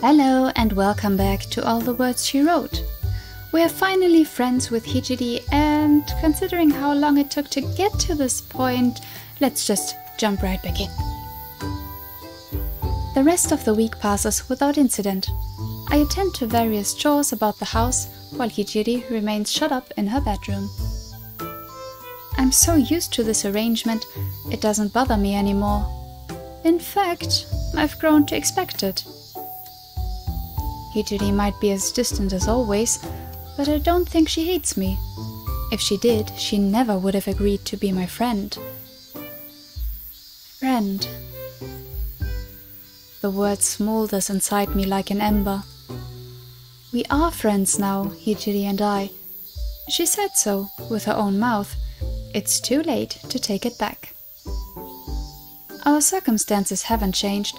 Hello and welcome back to All the Words She Wrote. We are finally friends with Hijiri, and considering how long it took to get to this point, let's just jump right back in. The rest of the week passes without incident. I attend to various chores about the house while Hijiri remains shut up in her bedroom. I'm so used to this arrangement, it doesn't bother me anymore. In fact, I've grown to expect it. Hijiri might be as distant as always, but I don't think she hates me. If she did, she never would have agreed to be my friend. Friend. The word smolders inside me like an ember. We are friends now, Hijiri and I. She said so, with her own mouth. It's too late to take it back. Our circumstances haven't changed,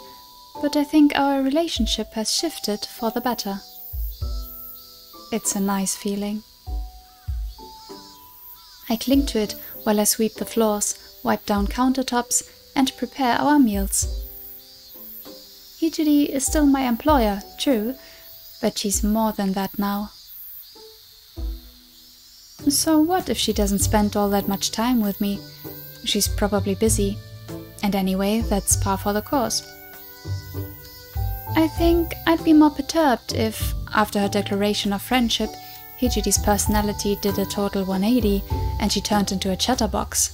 but I think our relationship has shifted for the better. It's a nice feeling. I cling to it while I sweep the floors, wipe down countertops, and prepare our meals. Hijiri is still my employer, true, but she's more than that now. So what if she doesn't spend all that much time with me? She's probably busy. And anyway, that's par for the course. I think I'd be more perturbed if, after her declaration of friendship, Hijiri's personality did a total 180 and she turned into a chatterbox.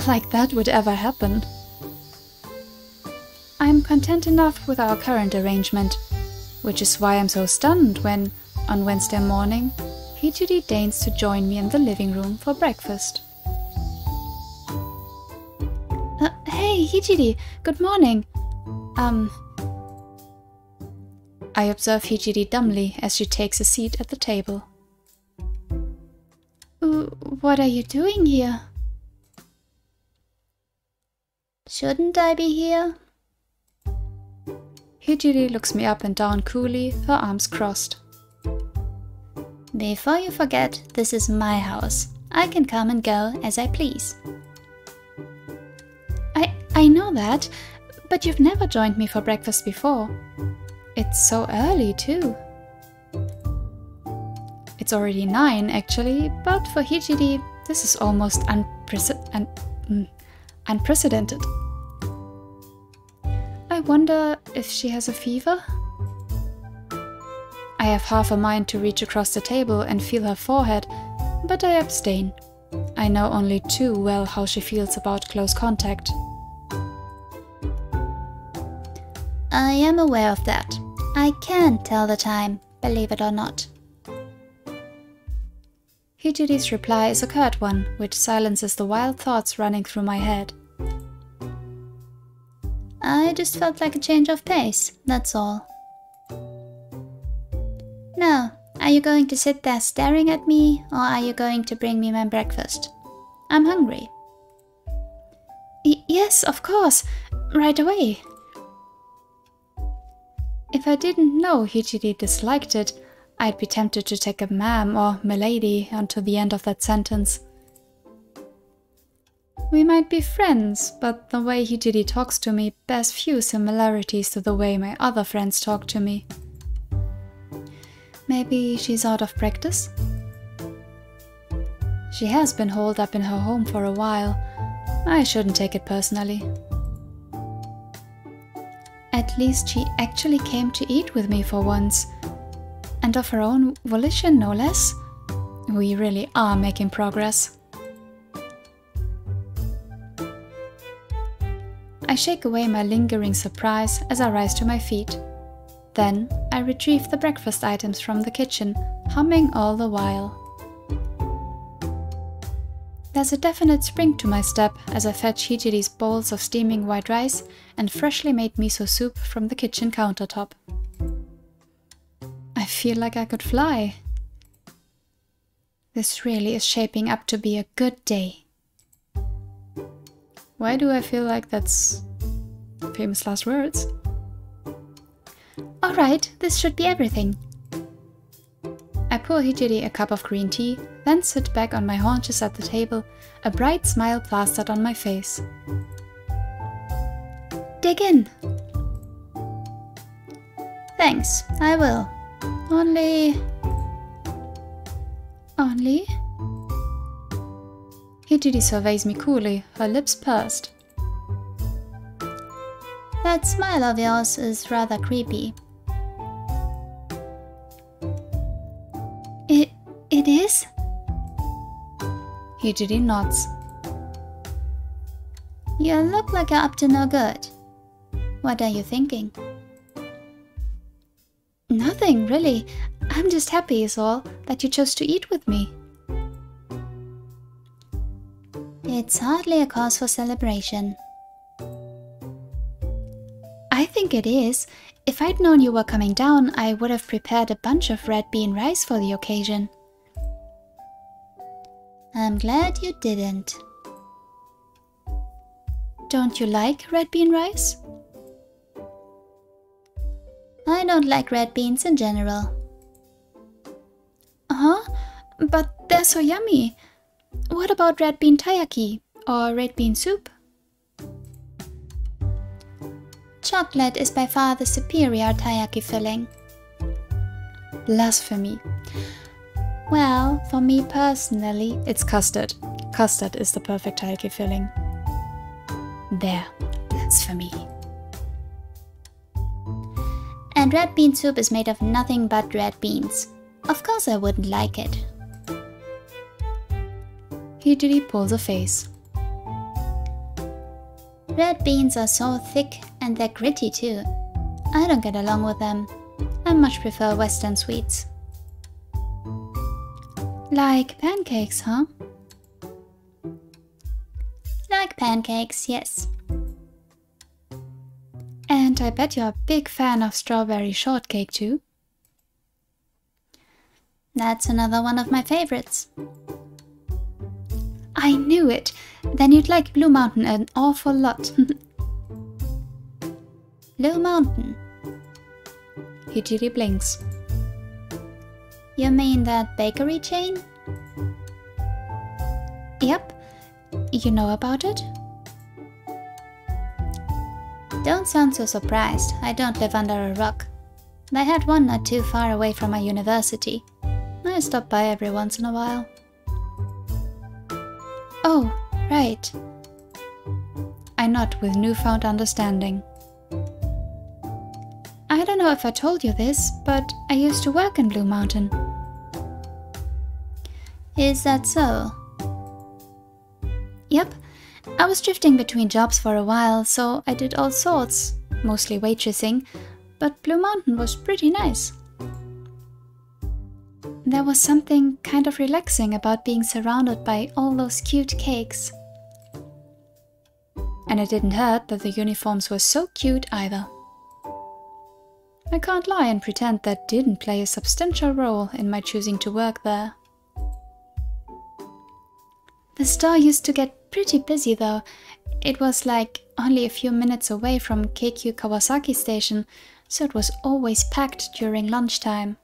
Like that would ever happen. I'm content enough with our current arrangement, which is why I'm so stunned when, on Wednesday morning, Hijiri deigns to join me in the living room for breakfast. Hey Hijiri, good morning. I observe Hijiri dumbly as she takes a seat at the table. What are you doing here? Shouldn't I be here? Hijiri looks me up and down coolly, her arms crossed. Before you forget, this is my house. I can come and go as I please. I know that, but you've never joined me for breakfast before. It's so early, too. It's already 9, actually, but for Hijiri, this is almost unprecedented. I wonder if she has a fever? I have half a mind to reach across the table and feel her forehead, but I abstain. I know only too well how she feels about close contact. I am aware of that. I can tell the time, believe it or not. Hijiri's reply is a curt one, which silences the wild thoughts running through my head. I just felt like a change of pace, that's all. Now, are you going to sit there staring at me, or are you going to bring me my breakfast? I'm hungry. Yes, of course, right away. If I didn't know Hijiri disliked it, I'd be tempted to take a ma'am or milady onto the end of that sentence. We might be friends, but the way Hijiri talks to me bears few similarities to the way my other friends talk to me. Maybe she's out of practice? She has been holed up in her home for a while. I shouldn't take it personally. At least she actually came to eat with me for once. And of her own volition, no less. We really are making progress. I shake away my lingering surprise as I rise to my feet. Then I retrieve the breakfast items from the kitchen, humming all the while. There's a definite spring to my step as I fetch Hijiri's bowls of steaming white rice and freshly made miso soup from the kitchen countertop. I feel like I could fly. This really is shaping up to be a good day. Why do I feel like that's famous last words? Alright, this should be everything. I pour Hijiri a cup of green tea, then sit back on my haunches at the table, a bright smile plastered on my face. Dig in! Thanks, I will. Only... Only? Hijiri surveys me coolly, her lips pursed. That smile of yours is rather creepy. It is? Hijiri nods. You look like you're up to no good. What are you thinking? Nothing, really. I'm just happy is all that you chose to eat with me. It's hardly a cause for celebration. I think it is. If I'd known you were coming down, I would have prepared a bunch of red bean rice for the occasion. I'm glad you didn't. Don't you like red bean rice? I don't like red beans in general. Huh? But they're so yummy. What about red bean taiyaki or red bean soup? Chocolate is by far the superior taiyaki filling. Blasphemy. Well, for me personally, it's custard. Custard is the perfect taiyaki filling. There. Blasphemy. And red bean soup is made of nothing but red beans. Of course I wouldn't like it. Hijiri pulls a face. Red beans are so thick and they're gritty too. I don't get along with them. I much prefer Western sweets. Like pancakes, huh? Like pancakes, yes. And I bet you're a big fan of strawberry shortcake too. That's another one of my favorites. I knew it! Then you'd like Blue Mountain an awful lot. Blue Mountain? Hijiri blinks. You mean that bakery chain? Yep. You know about it? Don't sound so surprised. I don't live under a rock. I had one not too far away from my university. I stop by every once in a while. Oh, right. I nod with newfound understanding. I don't know if I told you this, but I used to work in Blue Mountain. Is that so? Yep. I was drifting between jobs for a while, so I did all sorts, mostly waitressing, but Blue Mountain was pretty nice. There was something kind of relaxing about being surrounded by all those cute cakes. And it didn't hurt that the uniforms were so cute either. I can't lie and pretend that didn't play a substantial role in my choosing to work there. The store used to get pretty busy though. It was like only a few minutes away from Keikyu Kawasaki Station, so it was always packed during lunchtime.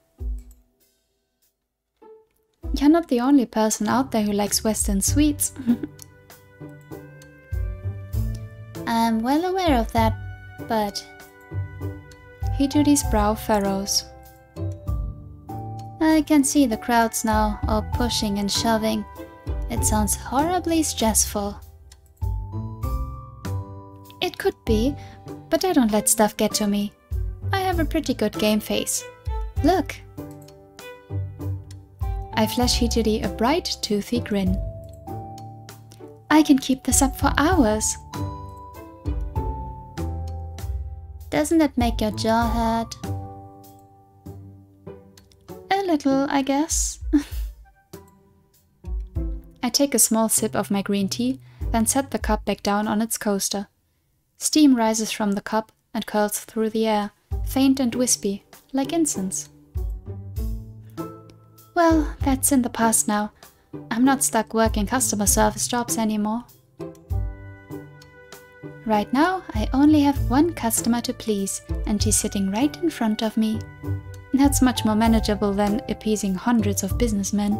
You're not the only person out there who likes Western sweets. I'm well aware of that, but... Hijiri's brow furrows. I can see the crowds now, all pushing and shoving. It sounds horribly stressful. It could be, but I don't let stuff get to me. I have a pretty good game face. Look! I flash Hijiri a bright, toothy grin. I can keep this up for hours. Doesn't it make your jaw hurt? A little, I guess. I take a small sip of my green tea, then set the cup back down on its coaster. Steam rises from the cup and curls through the air, faint and wispy, like incense. Well, that's in the past now. I'm not stuck working customer service jobs anymore. Right now, I only have one customer to please, and she's sitting right in front of me. That's much more manageable than appeasing hundreds of businessmen.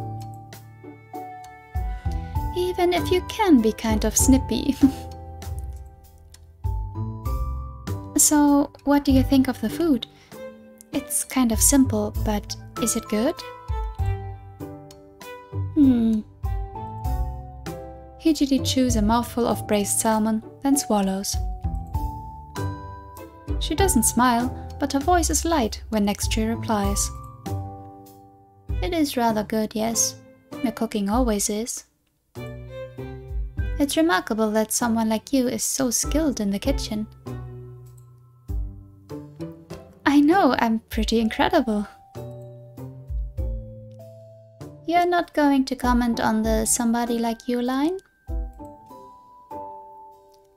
Even if you can be kind of snippy. So, what do you think of the food? It's kind of simple, but is it good? Hijiri chews a mouthful of braised salmon, then swallows. She doesn't smile, but her voice is light when next she replies. It is rather good, yes. The cooking always is. It's remarkable that someone like you is so skilled in the kitchen. I know, I'm pretty incredible. You're not going to comment on the somebody like you line?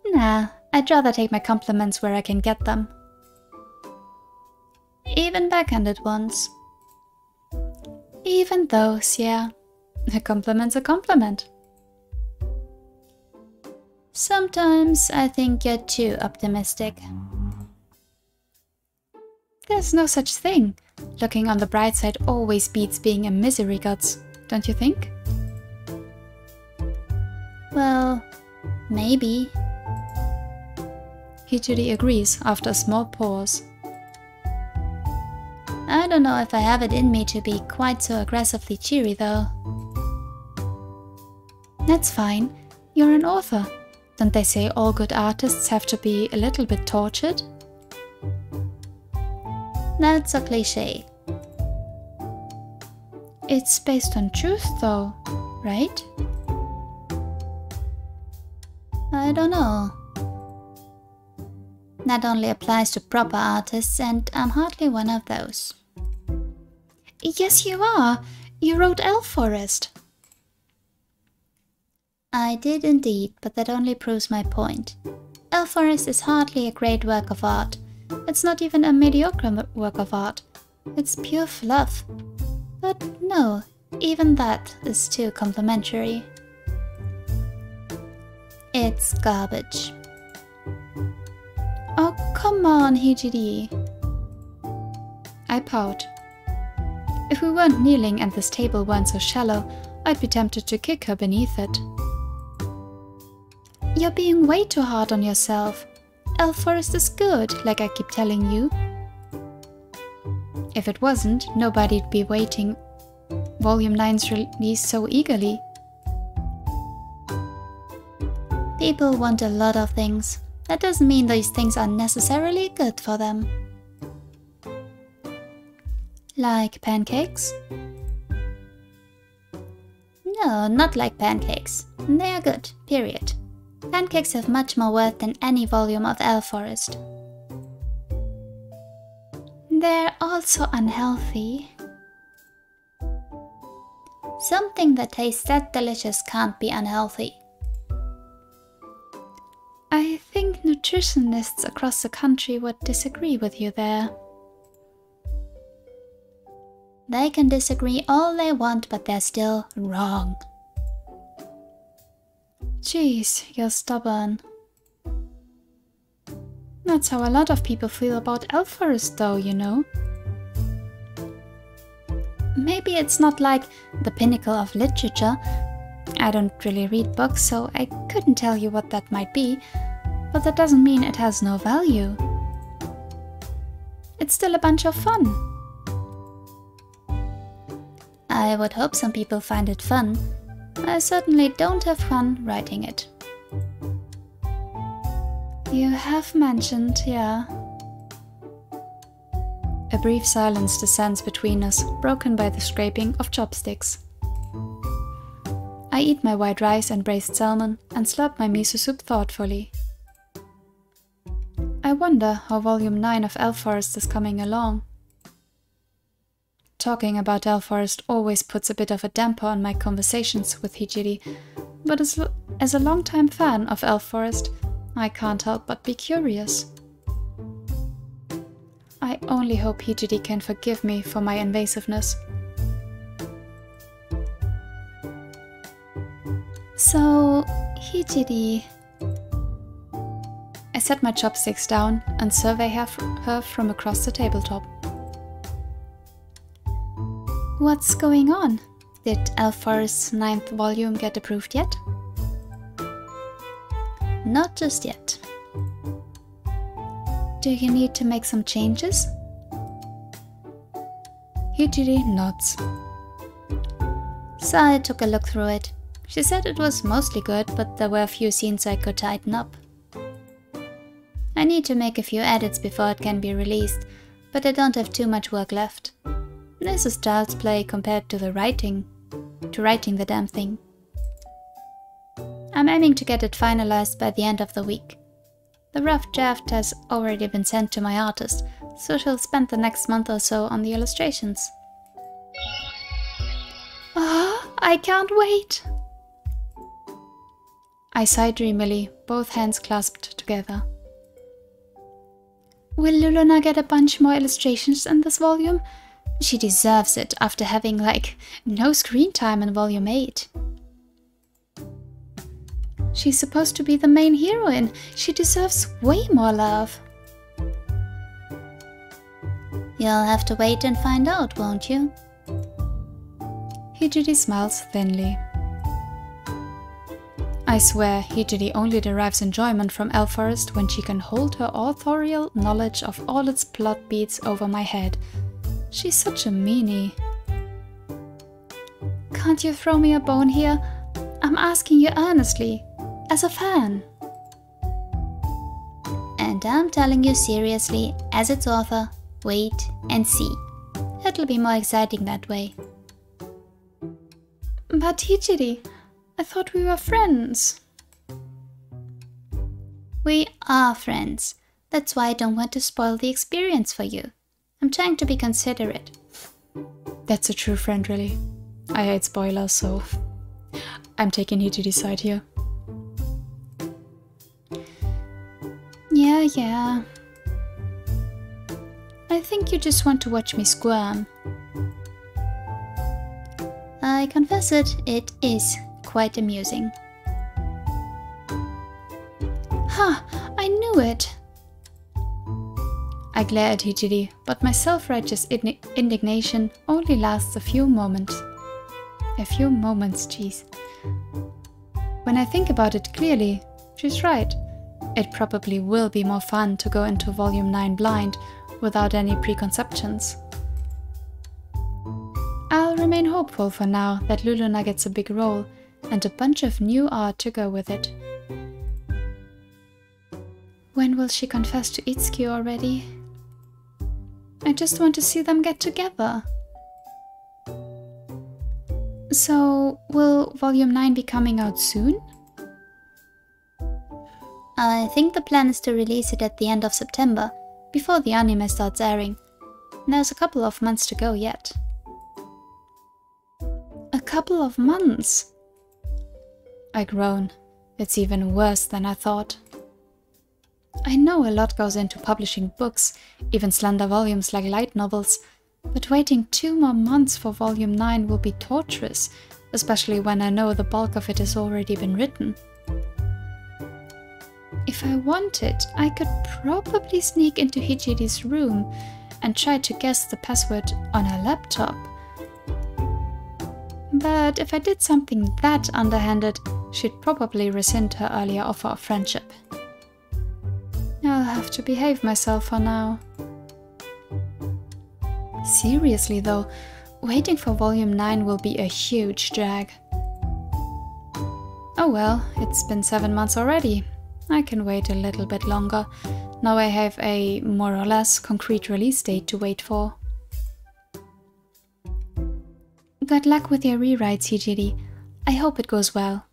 Nah, I'd rather take my compliments where I can get them. Even backhanded ones? Even those, yeah. A compliment's a compliment. Sometimes I think you're too optimistic. There's no such thing. Looking on the bright side always beats being a misery guts, don't you think? Well, maybe. Hijiri agrees after a small pause. I don't know if I have it in me to be quite so aggressively cheery though. That's fine. You're an author. Don't they say all good artists have to be a little bit tortured? That's a cliché. It's based on truth though, right? I don't know. That only applies to proper artists, and I'm hardly one of those. Yes, you are. You wrote Elf Forest. I did indeed, but that only proves my point. Elf Forest is hardly a great work of art. It's not even a mediocre work of art. It's pure fluff. But no, even that is too complimentary. It's garbage. Oh, come on, Hijiri. I pout. If we weren't kneeling and this table weren't so shallow, I'd be tempted to kick her beneath it. You're being way too hard on yourself. Elf Forest is good, like I keep telling you. If it wasn't, nobody'd be waiting Volume 9's release so eagerly. People want a lot of things. That doesn't mean these things are necessarily good for them. Like pancakes? No, not like pancakes. They are good, period. Pancakes have much more worth than any volume of Elf Forest. They're also unhealthy. Something that tastes that delicious can't be unhealthy. I think nutritionists across the country would disagree with you there. They can disagree all they want, but they're still wrong. Jeez, you're stubborn. That's how a lot of people feel about Elf Forest though, you know. Maybe it's not like the pinnacle of literature. I don't really read books, so I couldn't tell you what that might be, but that doesn't mean it has no value. It's still a bunch of fun. I would hope some people find it fun. I certainly don't have fun writing it. You have mentioned, yeah. A brief silence descends between us, broken by the scraping of chopsticks. I eat my white rice and braised salmon and slurp my miso soup thoughtfully. I wonder how Volume 9 of Elf Forest is coming along. Talking about Elf Forest always puts a bit of a damper on my conversations with Hijiri, but as a longtime fan of Elf Forest, I can't help but be curious. I only hope Hijiri can forgive me for my invasiveness. So, Hijiri... I set my chopsticks down and survey her from across the tabletop. What's going on? Did Elf Forest's 9th volume get approved yet? Not just yet. Do you need to make some changes? Hijiri nods. So I took a look through it. She said it was mostly good, but there were a few scenes I could tighten up. I need to make a few edits before it can be released, but I don't have too much work left. This is child's play compared to writing the damn thing. I'm aiming to get it finalized by the end of the week. The rough draft has already been sent to my artist, so she'll spend the next month or so on the illustrations. Ah, I can't wait! I sighed dreamily, both hands clasped together. Will Luluna get a bunch more illustrations in this volume? She deserves it after having, no screen time in volume 8. She's supposed to be the main heroine. She deserves way more love. You'll have to wait and find out, won't you? Hijiri smiles thinly. I swear Hijiri only derives enjoyment from Elforest when she can hold her authorial knowledge of all its plot beats over my head. She's such a meanie. Can't you throw me a bone here? I'm asking you earnestly, as a fan. And I'm telling you seriously, as its author, wait and see. It'll be more exciting that way. But Hijiri, I thought we were friends. We are friends. That's why I don't want to spoil the experience for you. I'm trying to be considerate. That's a true friend, really. I hate spoilers, so I'm taking Hijiri's side here. Yeah. I think you just want to watch me squirm. I confess it is quite amusing. Ha! I knew it! I glare at Hijiri, but my self-righteous indignation only lasts a few moments. A few moments, jeez. When I think about it clearly, she's right. It probably will be more fun to go into Volume 9 blind, without any preconceptions. I'll remain hopeful for now that Luluna gets a big role, and a bunch of new art to go with it. When will she confess to Itsuki already? I just want to see them get together. So, will Volume 9 be coming out soon? I think the plan is to release it at the end of September, before the anime starts airing. There's a couple of months to go yet. A couple of months? I groan. It's even worse than I thought. I know a lot goes into publishing books, even slender volumes like light novels, but waiting 2 more months for Volume 9 will be torturous, especially when I know the bulk of it has already been written. If I wanted, I could probably sneak into Hijiri's room and try to guess the password on her laptop. But if I did something that underhanded, she'd probably rescind her earlier offer of friendship. I'll have to behave myself for now. Seriously though, waiting for Volume 9 will be a huge drag. Oh well, it's been 7 months already. I can wait a little bit longer. Now I have a more or less concrete release date to wait for. Good luck with your rewrites, Hijiri. I hope it goes well.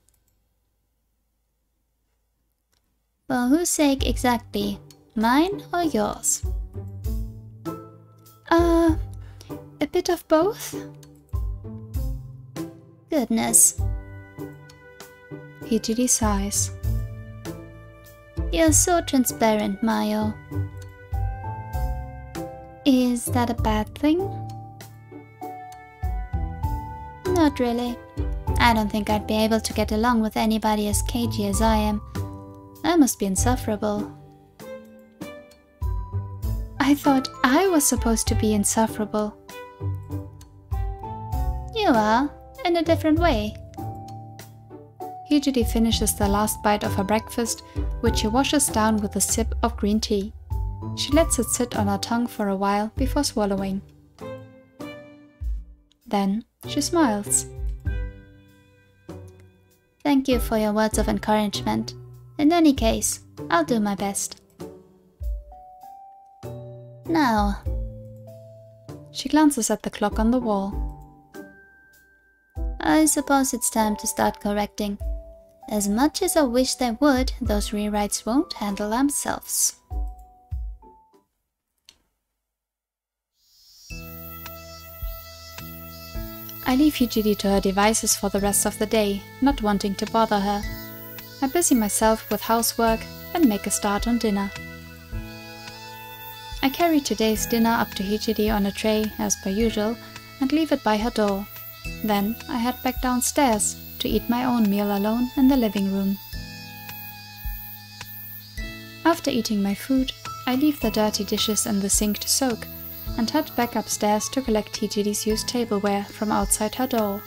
For whose sake exactly? Mine or yours? A bit of both? Goodness. Hijiri sighs. You're so transparent, Mayo. Is that a bad thing? Not really. I don't think I'd be able to get along with anybody as cagey as I am. I must be insufferable. I thought I was supposed to be insufferable. You are, in a different way. Hijiri finishes the last bite of her breakfast, which she washes down with a sip of green tea. She lets it sit on her tongue for a while before swallowing. Then she smiles. Thank you for your words of encouragement. In any case, I'll do my best. Now, she glances at the clock on the wall. I suppose it's time to start correcting. As much as I wish they would, those rewrites won't handle themselves. I leave Hijiri to her devices for the rest of the day, not wanting to bother her. I busy myself with housework and make a start on dinner. I carry today's dinner up to Hijiri on a tray, as per usual, and leave it by her door. Then I head back downstairs to eat my own meal alone in the living room. After eating my food, I leave the dirty dishes in the sink to soak and head back upstairs to collect Hijiri's used tableware from outside her door.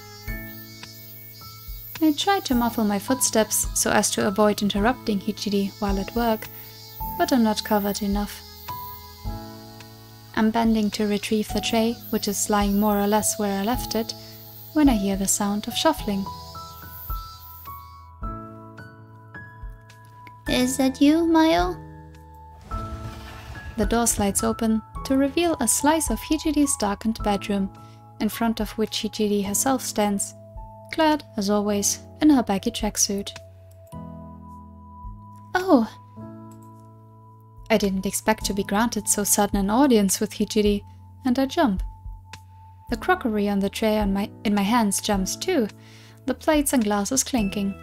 I try to muffle my footsteps so as to avoid interrupting Hijiri while at work, but I'm not covered enough. I'm bending to retrieve the tray, which is lying more or less where I left it, when I hear the sound of shuffling. Is that you, Mayo? The door slides open to reveal a slice of Hijiri's darkened bedroom, in front of which Hijiri herself stands, clad, as always, in her baggy tracksuit. Oh! I didn't expect to be granted so sudden an audience with Hijiri, and I jump. The crockery on the tray in my hands jumps too, the plates and glasses clinking.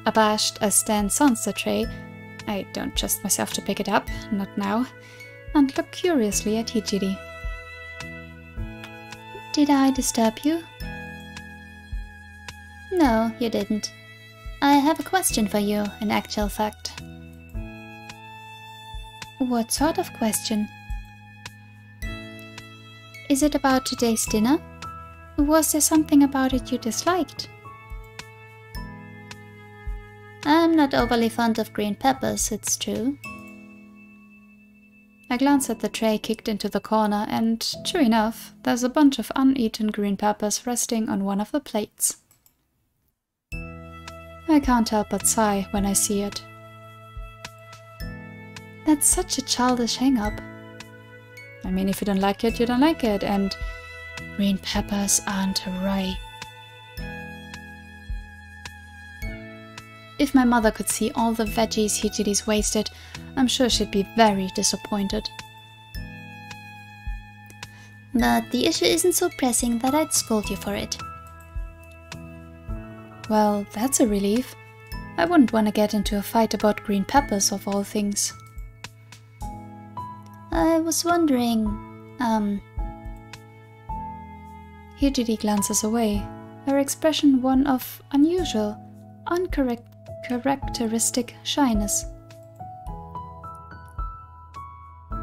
Abashed, I stand sans the tray. I don't trust myself to pick it up, not now, and look curiously at Hijiri. Did I disturb you? No, you didn't. I have a question for you, in actual fact. What sort of question? Is it about today's dinner? Was there something about it you disliked? I'm not overly fond of green peppers, it's true. I glance at the tray kicked into the corner and, true enough, there's a bunch of uneaten green peppers resting on one of the plates. I can't help but sigh when I see it. That's such a childish hang-up. I mean, if you don't like it, you don't like it, and green peppers aren't right. If my mother could see all the veggies Hijiri's wasted, I'm sure she'd be very disappointed. But the issue isn't so pressing that I'd scold you for it. Well, that's a relief. I wouldn't want to get into a fight about green peppers of all things. I was wondering, Hijiri glances away, her expression one of unusual, uncharacteristic shyness.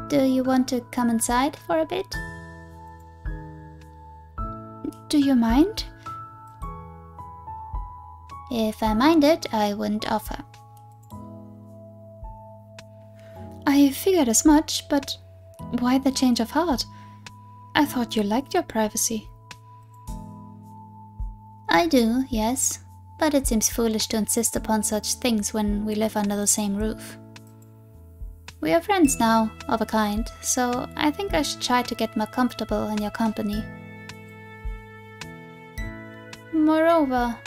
Do you want to come inside for a bit? Do you mind? If I minded, I wouldn't offer. I figured as much, but why the change of heart? I thought you liked your privacy. I do, yes, but it seems foolish to insist upon such things when we live under the same roof. We are friends now, of a kind, so I think I should try to get more comfortable in your company. Moreover,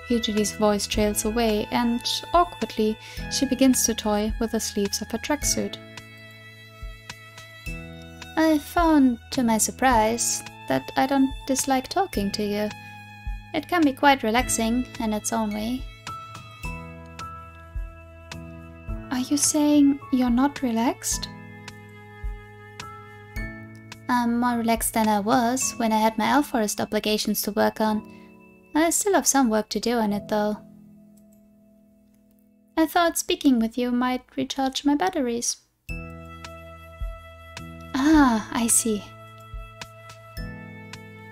Hijiri's voice trails away, and, awkwardly, she begins to toy with the sleeves of her tracksuit. I found, to my surprise, that I don't dislike talking to you. It can be quite relaxing in its own way. Are you saying you're not relaxed? I'm more relaxed than I was when I had my elf forest obligations to work on. I still have some work to do on it, though. I thought speaking with you might recharge my batteries. Ah, I see.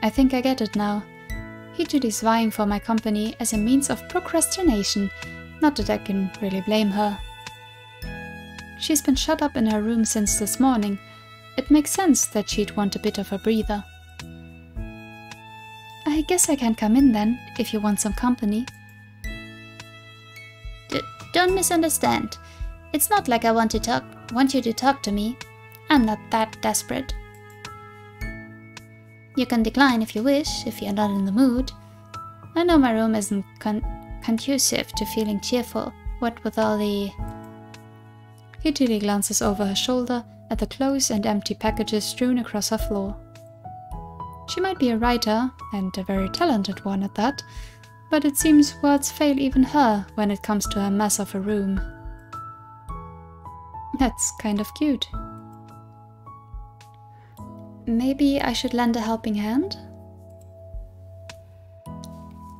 I think I get it now. Hijiri's vying for my company as a means of procrastination, not that I can really blame her. She's been shut up in her room since this morning, It makes sense that she'd want a bit of a breather. I guess I can come in then, if you want some company. Don't misunderstand. It's not like I want you to talk to me. I'm not that desperate. You can decline if you wish, if you're not in the mood. I know my room isn't conducive to feeling cheerful, what with all the... Hijiri glances over her shoulder at the clothes and empty packages strewn across her floor. She might be a writer, and a very talented one at that, but it seems words fail even her when it comes to her mess of a room. That's kind of cute. Maybe I should lend a helping hand?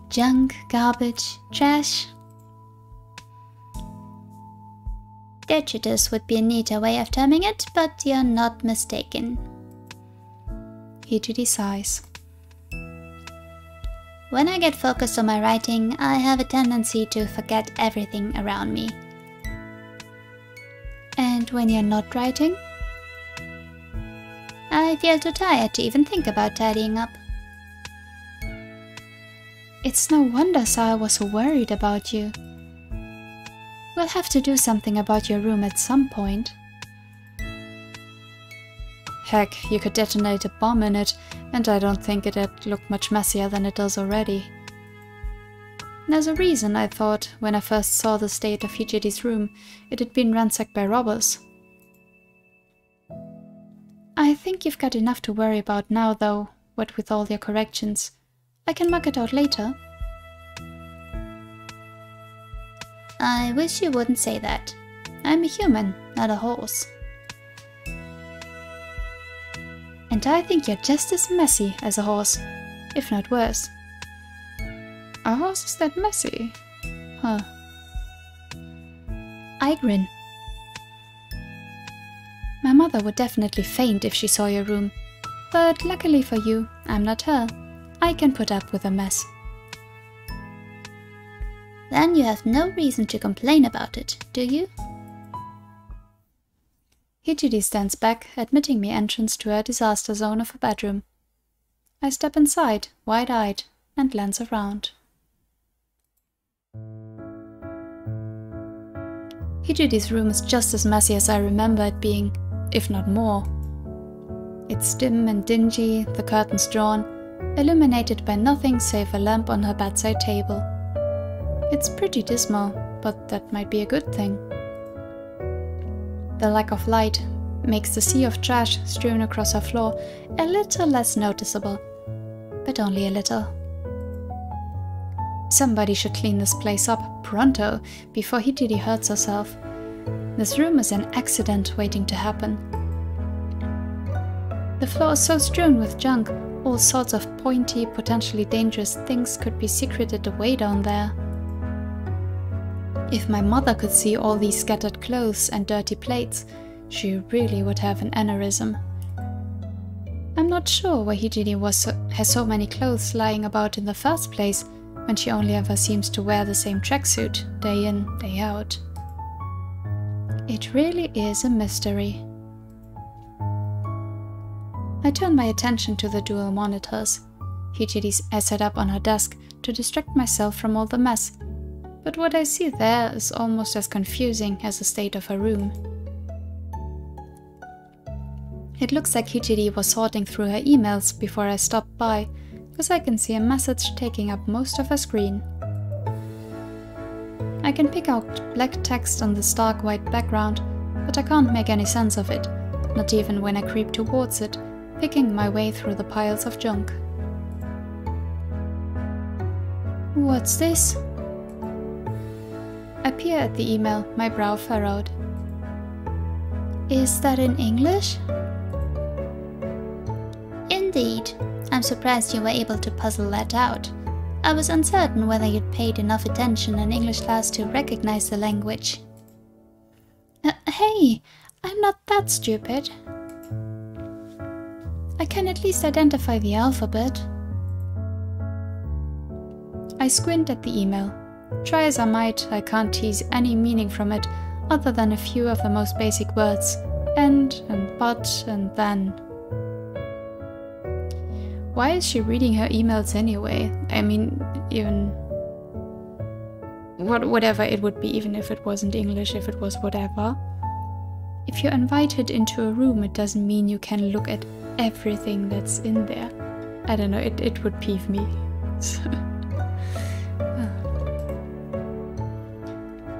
Junk, garbage, trash. Detritus would be a neater way of terming it, but you're not mistaken. Hijiri sighs. When I get focused on my writing, I have a tendency to forget everything around me. And when you're not writing? I feel too tired to even think about tidying up. It's no wonder Saya was so worried about you. We'll have to do something about your room at some point. Heck, you could detonate a bomb in it, and I don't think it'd look much messier than it does already. There's a reason, I thought, when I first saw the state of Hijiri's room, it had been ransacked by robbers. I think you've got enough to worry about now, though, what with all your corrections. I can mark it out later. I wish you wouldn't say that. I'm a human, not a horse. And I think you're just as messy as a horse, if not worse. A horse is that messy? Huh. I grin. My mother would definitely faint if she saw your room, but luckily for you, I'm not her. I can put up with a mess. Then you have no reason to complain about it, do you? Hijiri stands back, admitting me entrance to her disaster zone of a bedroom. I step inside, wide-eyed, and glance around. Hijiri's room is just as messy as I remember it being, if not more. It's dim and dingy, the curtains drawn, illuminated by nothing save a lamp on her bedside table. It's pretty dismal, but that might be a good thing. The lack of light makes the sea of trash strewn across her floor a little less noticeable, but only a little. Somebody should clean this place up pronto before Hijiri hurts herself. This room is an accident waiting to happen. The floor is so strewn with junk, all sorts of pointy, potentially dangerous things could be secreted away down there. If my mother could see all these scattered clothes and dirty plates, she really would have an aneurysm. I'm not sure why Hijiri has so many clothes lying about in the first place, when she only ever seems to wear the same tracksuit, day in, day out. It really is a mystery. I turn my attention to the dual monitors. Hijiri is set up on her desk to distract myself from all the mess, but what I see there is almost as confusing as the state of her room. It looks like Hijiri was sorting through her emails before I stopped by, because I can see a message taking up most of her screen. I can pick out black text on the stark white background, but I can't make any sense of it, not even when I creep towards it, picking my way through the piles of junk. What's this? I peer at the email, my brow furrowed. Is that in English? Indeed. I'm surprised you were able to puzzle that out. I was uncertain whether you'd paid enough attention in English class to recognize the language. Hey, I'm not that stupid. I can at least identify the alphabet. I squint at the email. Try as I might, I can't tease any meaning from it other than a few of the most basic words. and but and then. Why is she reading her emails anyway? I mean, even whatever it would be, even if it wasn't English, if it was whatever. If you're invited into a room, it doesn't mean you can look at everything that's in there. I don't know, it would peeve me.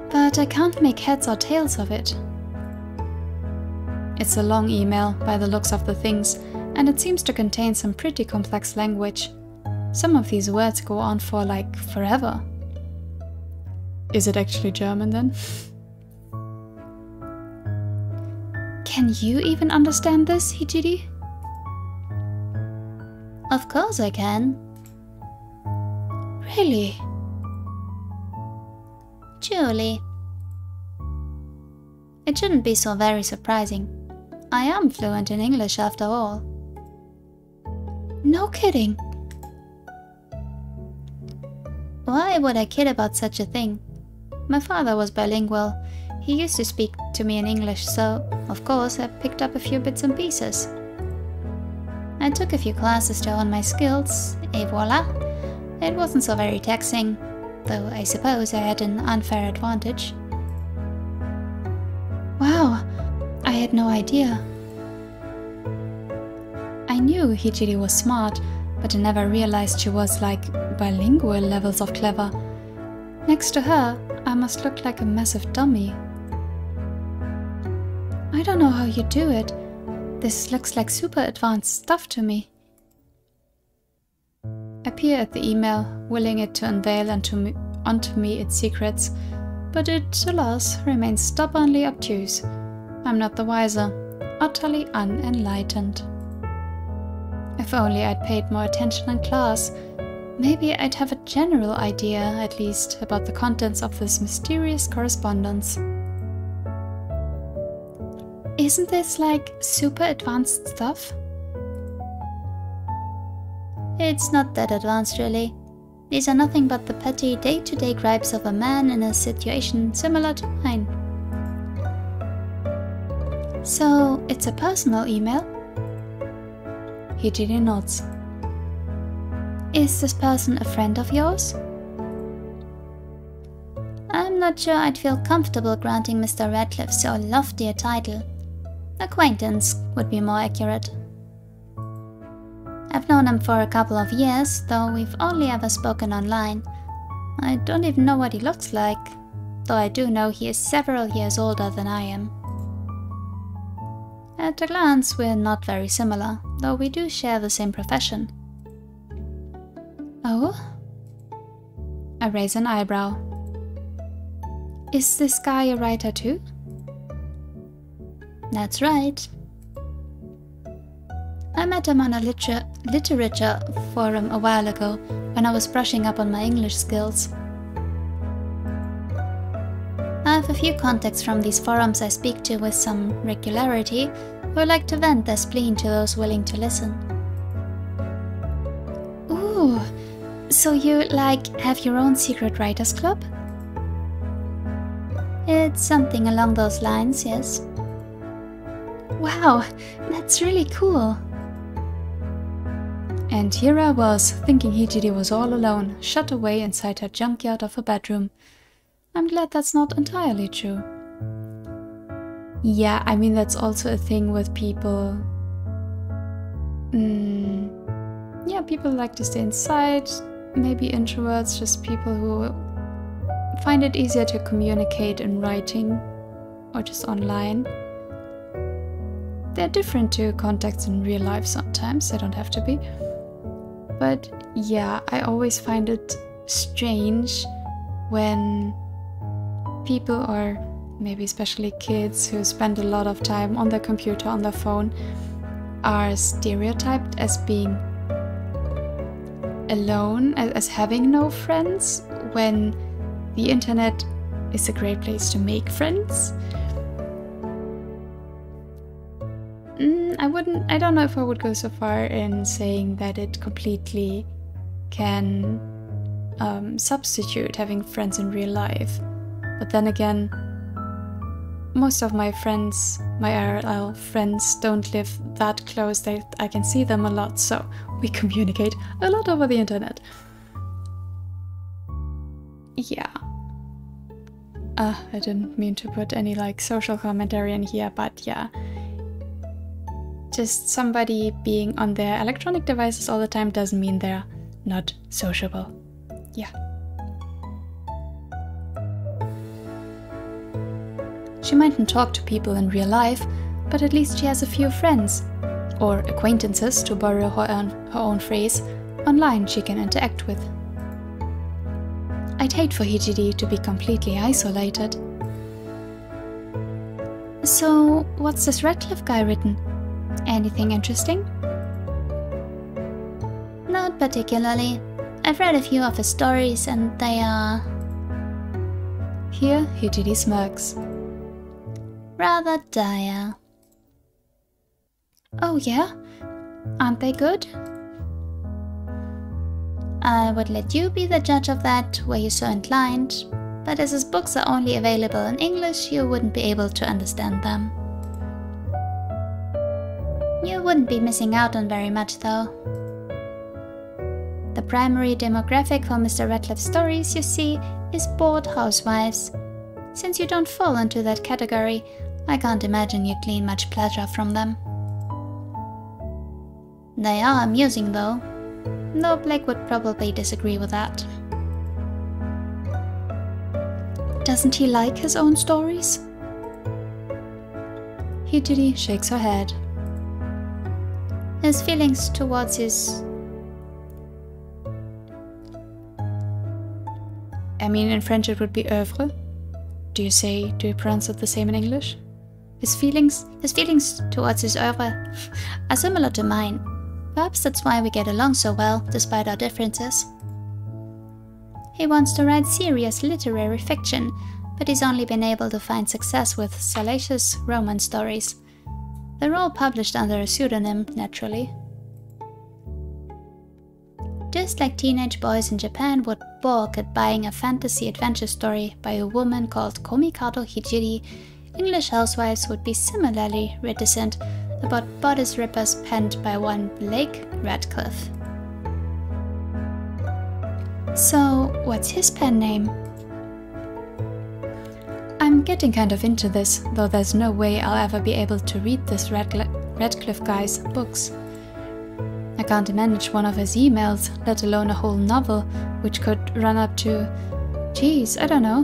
But I can't make heads or tails of it. It's a long email, by the looks of the things, and it seems to contain some pretty complex language. Some of these words go on for like forever. Is it actually German then? Can you even understand this, Hijiri? Of course I can. Really? Julie. It shouldn't be so very surprising. I am fluent in English after all. No kidding. Why would I kid about such a thing? My father was bilingual. He used to speak to me in English, so, of course, I picked up a few bits and pieces. I took a few classes to hone my skills, et voila. It wasn't so very taxing, though I suppose I had an unfair advantage. Wow, I had no idea. I knew Hijiri was smart, but I never realized she was like bilingual levels of clever. Next to her, I must look like a massive dummy. I don't know how you do it. This looks like super advanced stuff to me. I peer at the email, willing it to unveil onto me its secrets, but it, alas, remains stubbornly obtuse. I'm not the wiser, utterly unenlightened. If only I'd paid more attention in class, maybe I'd have a general idea, at least, about the contents of this mysterious correspondence. Isn't this like super advanced stuff? It's not that advanced, really. These are nothing but the petty day-to-day gripes of a man in a situation similar to mine. So, it's a personal email? Hijiri nods. Is this person a friend of yours? I'm not sure I'd feel comfortable granting Mr. Radcliffe so lofty a title. Acquaintance would be more accurate. I've known him for a couple of years, though we've only ever spoken online. I don't even know what he looks like, though I do know he is several years older than I am. At a glance, we're not very similar, though we do share the same profession. Oh? I raise an eyebrow. Is this guy a writer too? That's right. I met him on a literature forum a while ago, when I was brushing up on my English skills. I have a few contacts from these forums I speak to with some regularity, who like to vent their spleen to those willing to listen. Ooh, so you, like, have your own secret writers club? It's something along those lines, yes. Wow, that's really cool. And here I was, thinking Hijiri was all alone, shut away inside her junkyard of a bedroom. I'm glad that's not entirely true. Yeah, I mean that's also a thing with people. Yeah, people like to stay inside, maybe introverts, just people who find it easier to communicate in writing or just online. They're different to contacts in real life sometimes, they don't have to be. But yeah, I always find it strange when people, or maybe especially kids who spend a lot of time on their computer, on their phone, are stereotyped as being alone, as having no friends, when the internet is a great place to make friends. I don't know if I would go so far in saying that it completely can substitute having friends in real life. But then again, most of my friends, my IRL friends, don't live that close that I can see them a lot, so we communicate a lot over the internet. Yeah. I didn't mean to put any like social commentary in here, but yeah. Just somebody being on their electronic devices all the time doesn't mean they're not sociable. Yeah. She mightn't talk to people in real life, but at least she has a few friends, or acquaintances, to borrow her own phrase, online she can interact with. I'd hate for Hijiri to be completely isolated. So, what's this Radcliffe guy written? Anything interesting? Not particularly. I've read a few of his stories and they are... Here, Hijiri smirks. rather dire. Oh yeah? Aren't they good? I would let you be the judge of that, were you so inclined, but as his books are only available in English, you wouldn't be able to understand them. You wouldn't be missing out on very much, though. The primary demographic for Mr. Radcliffe's stories, you see, is bored housewives. Since you don't fall into that category, I can't imagine you'd glean much pleasure from them. They are amusing, though. No, Blake would probably disagree with that. Doesn't he like his own stories? Hijiri shakes her head. His feelings towards his... I mean, in French it would be œuvre. Do you pronounce it the same in English? His feelings towards his oeuvre are similar to mine. Perhaps that's why we get along so well, despite our differences. He wants to write serious literary fiction, but he's only been able to find success with salacious romance stories. They're all published under a pseudonym, naturally. Just like teenage boys in Japan would balk at buying a fantasy adventure story by a woman called Komikado Hijiri, English housewives would be similarly reticent about bodice rippers penned by one Blake Radcliffe. So, what's his pen name? I'm getting kind of into this, though there's no way I'll ever be able to read this Radcliffe guy's books. I can't manage one of his emails, let alone a whole novel, which could run up to, geez, I don't know,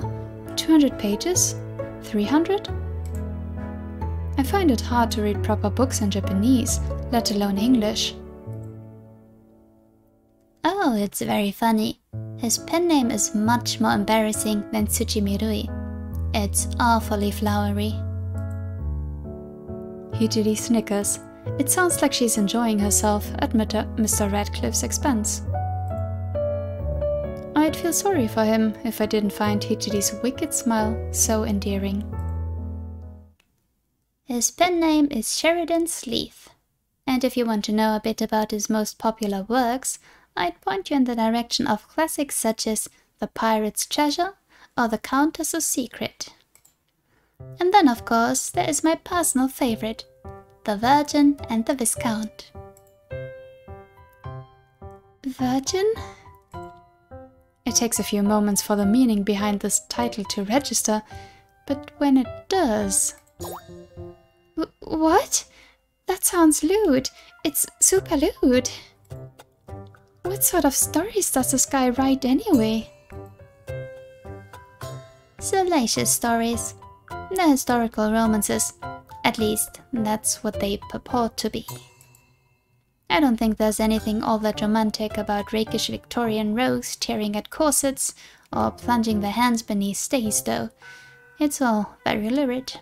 200 pages? 300? I find it hard to read proper books in Japanese, let alone English. Oh, it's very funny. His pen name is much more embarrassing than Tsuchimirui. It's awfully flowery. Hijiri snickers. It sounds like she's enjoying herself at Mr. Radcliffe's expense. I'd feel sorry for him if I didn't find Hijiri's wicked smile so endearing. His pen name is Sheridan Sleeth, and if you want to know a bit about his most popular works, I'd point you in the direction of classics such as The Pirate's Treasure or The Countess's Secret. And then, of course, there is my personal favorite, The Virgin and the Viscount. Virgin? It takes a few moments for the meaning behind this title to register, but when it does... What? That sounds lewd. It's super lewd. What sort of stories does this guy write anyway? Salacious stories. They're historical romances. At least, that's what they purport to be. I don't think there's anything all that romantic about rakish Victorian rogues tearing at corsets or plunging their hands beneath stays, though. It's all very lurid.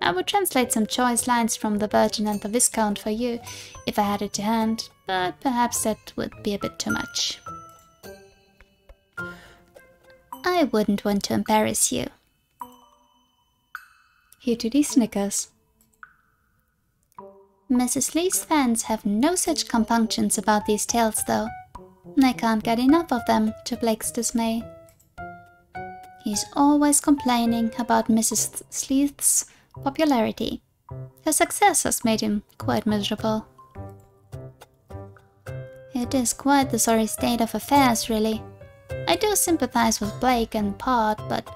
I would translate some choice lines from The Virgin and the Viscount for you if I had it to hand, but perhaps that would be a bit too much. I wouldn't want to embarrass you. Hijiri snickers. Mrs. Lee's fans have no such compunctions about these tales, though. I can't get enough of them, to Blake's dismay. He's always complaining about Mrs. Sleeth's popularity. Her success has made him quite miserable. It is quite the sorry state of affairs, really. I do sympathize with Blake in part, but...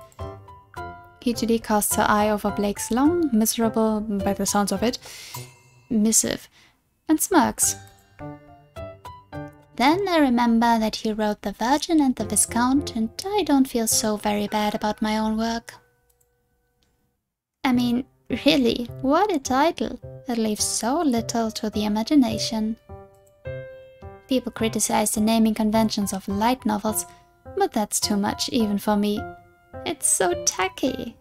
Hijiri casts her eye over Blake's long, miserable, by the sounds of it, missive, and smirks. Then I remember that he wrote The Virgin and the Viscount, and I don't feel so very bad about my own work. I mean, really, what a title! It leaves so little to the imagination. People criticize the naming conventions of light novels, but that's too much even for me. It's so tacky.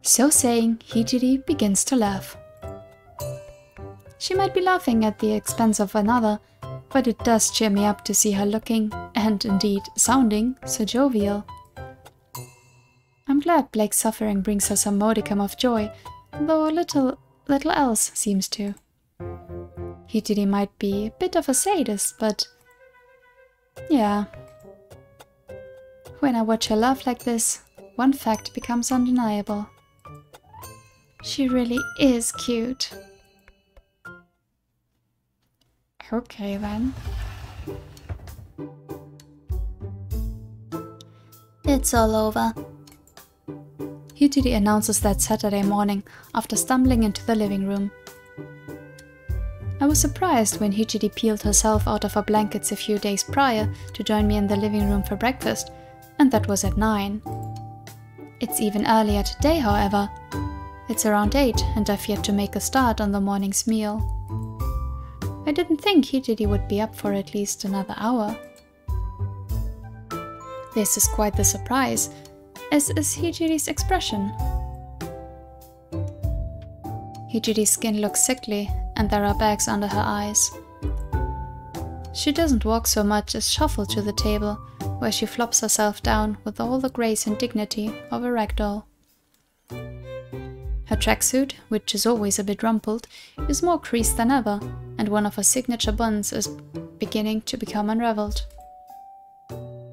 So saying, Hijiri begins to laugh. She might be laughing at the expense of another, but it does cheer me up to see her looking, and indeed sounding, so jovial. I'm glad Blake's suffering brings her some modicum of joy, though little else seems to. Hijiri might be a bit of a sadist, but... yeah. When I watch her laugh like this, one fact becomes undeniable. She really is cute. Okay then. It's all over. Hijiri announces that Saturday morning after stumbling into the living room. I was surprised when Hijiri peeled herself out of her blankets a few days prior to join me in the living room for breakfast, and that was at 9. It's even earlier today, however. It's around 8 and I've yet to make a start on the morning's meal. I didn't think Hijiri would be up for at least another hour. This is quite the surprise, as is Hijiri's expression. Hijiri's skin looks sickly and there are bags under her eyes. She doesn't walk so much as shuffle to the table, where she flops herself down with all the grace and dignity of a ragdoll. Her tracksuit, which is always a bit rumpled, is more creased than ever, and one of her signature buns is beginning to become unraveled.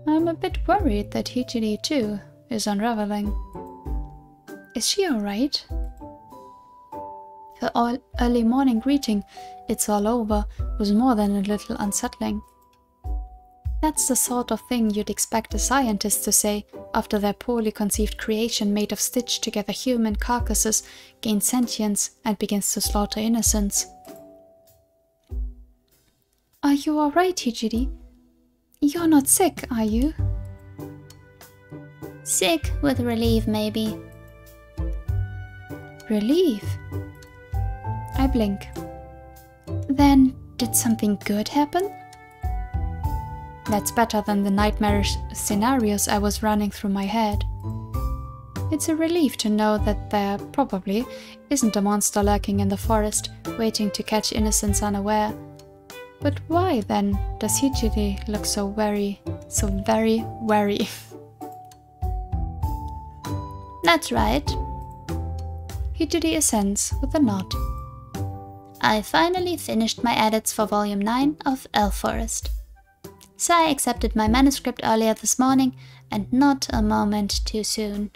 I'm a bit worried that Hijiri too is unraveling. Is she alright? Her early morning greeting, "It's all over," was more than a little unsettling. That's the sort of thing you'd expect a scientist to say after their poorly conceived creation made of stitched together human carcasses gains sentience and begins to slaughter innocents. Are you alright, Hijiri? You're not sick, are you? Sick with relief, maybe. Relief? I blink. Then, did something good happen? That's better than the nightmarish scenarios I was running through my head. It's a relief to know that there probably isn't a monster lurking in the forest, waiting to catch innocents unaware. But why, then, does Hijiri look so very wary? That's right. Hijiri assents with a nod. I finally finished my edits for Volume 9 of Elf Forest. Sai accepted my manuscript earlier this morning, and not a moment too soon.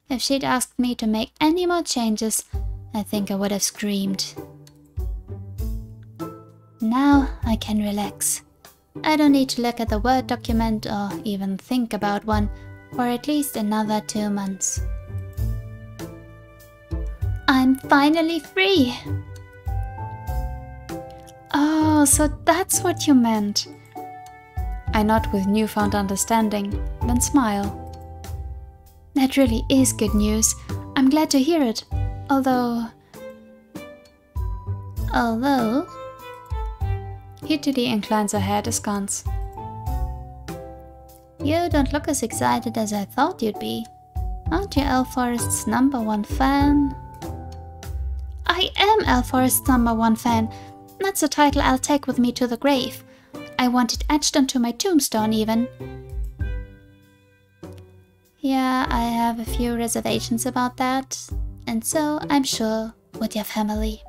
If she'd asked me to make any more changes, I think I would have screamed. Now I can relax. I don't need to look at the Word document or even think about one for at least another 2 months. I'm finally free! Oh, so that's what you meant. I nod with newfound understanding, then smile. That really is good news. I'm glad to hear it. Although... Hijiri inclines her head askance. You don't look as excited as I thought you'd be. Aren't you Elf Forest's #1 fan? I am Elf Forest's #1 fan. That's a title I'll take with me to the grave. I want it etched onto my tombstone, even. Yeah, I have a few reservations about that, and so I'm sure with your family.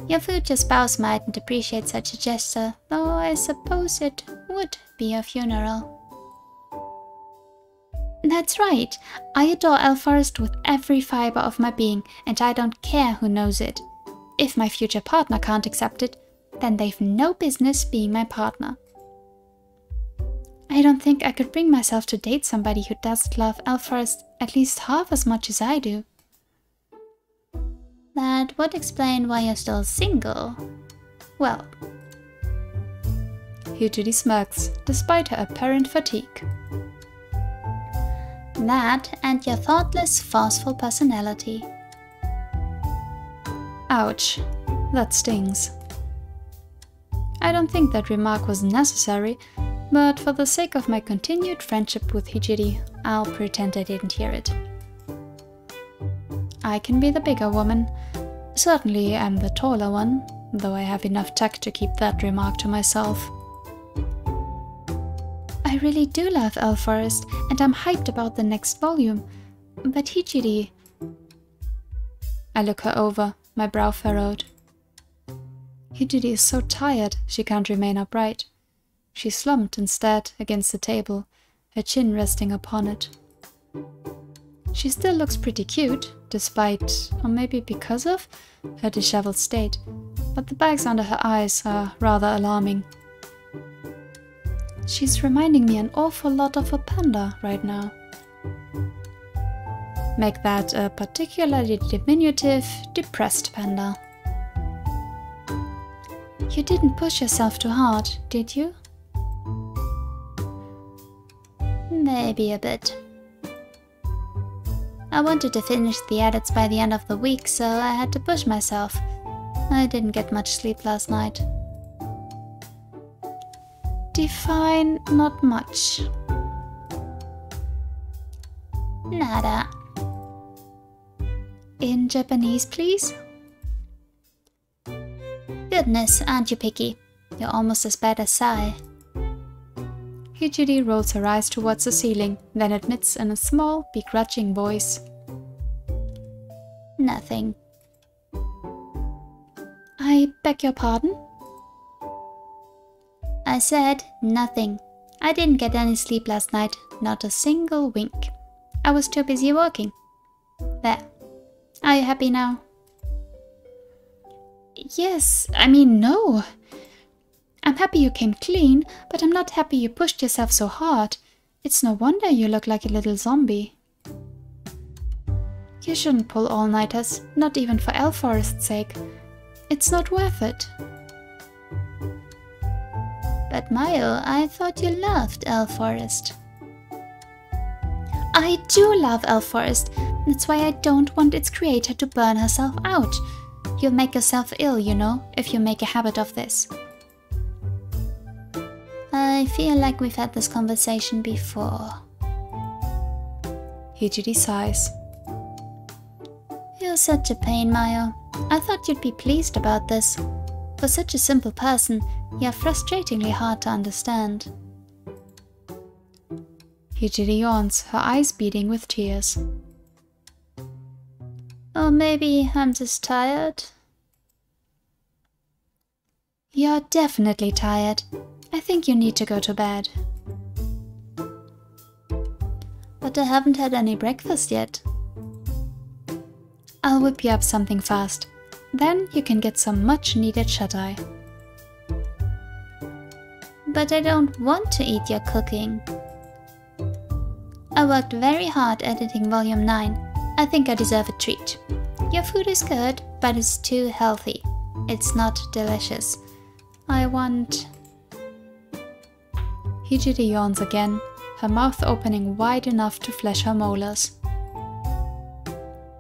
Your future spouse mightn't appreciate such a gesture, though I suppose it would be a funeral. That's right. I adore Elforest with every fiber of my being, and I don't care who knows it. If my future partner can't accept it, then they've no business being my partner. I don't think I could bring myself to date somebody who doesn't love Elforest at least half as much as I do. That would explain why you're still single. Well. Hijiri smirks, despite her apparent fatigue. That and your thoughtless, forceful personality. Ouch, that stings. I don't think that remark was necessary, but for the sake of my continued friendship with Hijiri, I'll pretend I didn't hear it. I can be the bigger woman. Certainly I'm the taller one, though I have enough tact to keep that remark to myself. I really do love Elforest, and I'm hyped about the next volume. But Hijiri... I look her over, my brow furrowed. Hijiri is so tired she can't remain upright. She's slumped instead against the table, her chin resting upon it. She still looks pretty cute, despite, or maybe because of, her disheveled state, but the bags under her eyes are rather alarming. She's reminding me an awful lot of a panda right now. Make that a particularly diminutive, depressed panda. You didn't push yourself too hard, did you? Maybe a bit. I wanted to finish the edits by the end of the week, so I had to push myself. I didn't get much sleep last night. Define not much. Nada. In Japanese, please? Goodness, aren't you picky? You're almost as bad as Sai. Hijiri rolls her eyes towards the ceiling, then admits in a small, begrudging voice. Nothing. I beg your pardon? I said nothing. I didn't get any sleep last night, not a single wink. I was too busy working. There. Are you happy now? Yes, I mean no. I'm happy you came clean, but I'm not happy you pushed yourself so hard. It's no wonder you look like a little zombie. You shouldn't pull all-nighters, not even for Elforest's sake. It's not worth it. But Mayo, I thought you loved Elforest. I do love Elforest. That's why I don't want its creator to burn herself out. You'll make yourself ill, you know, if you make a habit of this. I feel like we've had this conversation before. Hijiri sighs. You're such a pain, Mayo. I thought you'd be pleased about this. For such a simple person, you're frustratingly hard to understand. Hijiri yawns, her eyes beading with tears. Or maybe I'm just tired? You're definitely tired. I think you need to go to bed. But I haven't had any breakfast yet. I'll whip you up something fast. Then you can get some much-needed shut-eye. But I don't want to eat your cooking. I worked very hard editing Volume 9. I think I deserve a treat. Your food is good, but it's too healthy. It's not delicious. I want... Hijiri yawns again, her mouth opening wide enough to flash her molars.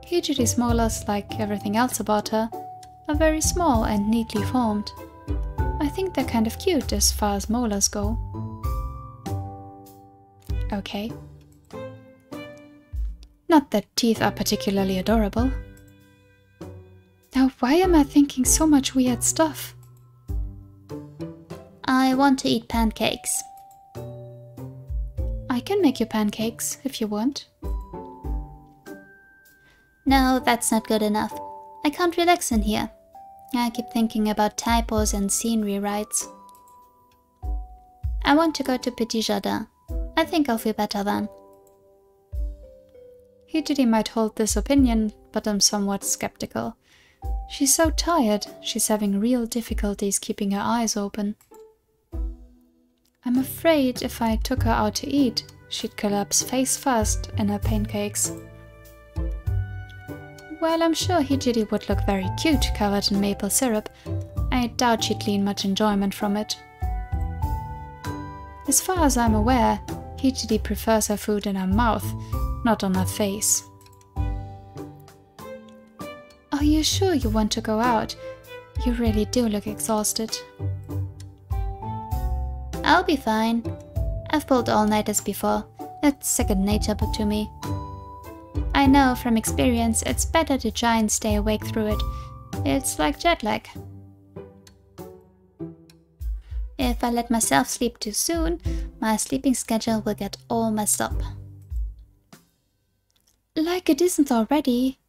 Hijiri's molars, like everything else about her, are very small and neatly formed. I think they're kind of cute as far as molars go. Okay. Not that teeth are particularly adorable. Now why am I thinking so much weird stuff? I want to eat pancakes. I can make you pancakes if you want. No, that's not good enough. I can't relax in here. I keep thinking about typos and scene rewrites. I want to go to Petit Jardin. I think I'll feel better then. Hijiri might hold this opinion, but I'm somewhat skeptical. She's so tired, she's having real difficulties keeping her eyes open. I'm afraid if I took her out to eat, she'd collapse face first in her pancakes. While I'm sure Hijiri would look very cute covered in maple syrup, I doubt she'd glean much enjoyment from it. As far as I'm aware, Hijiri prefers her food in her mouth, not on her face. Are you sure you want to go out? You really do look exhausted. I'll be fine. I've pulled all-nighters before. It's second nature to me. I know from experience it's better to try and stay awake through it. It's like jet lag. If I let myself sleep too soon, my sleeping schedule will get all messed up. Like it isn't already.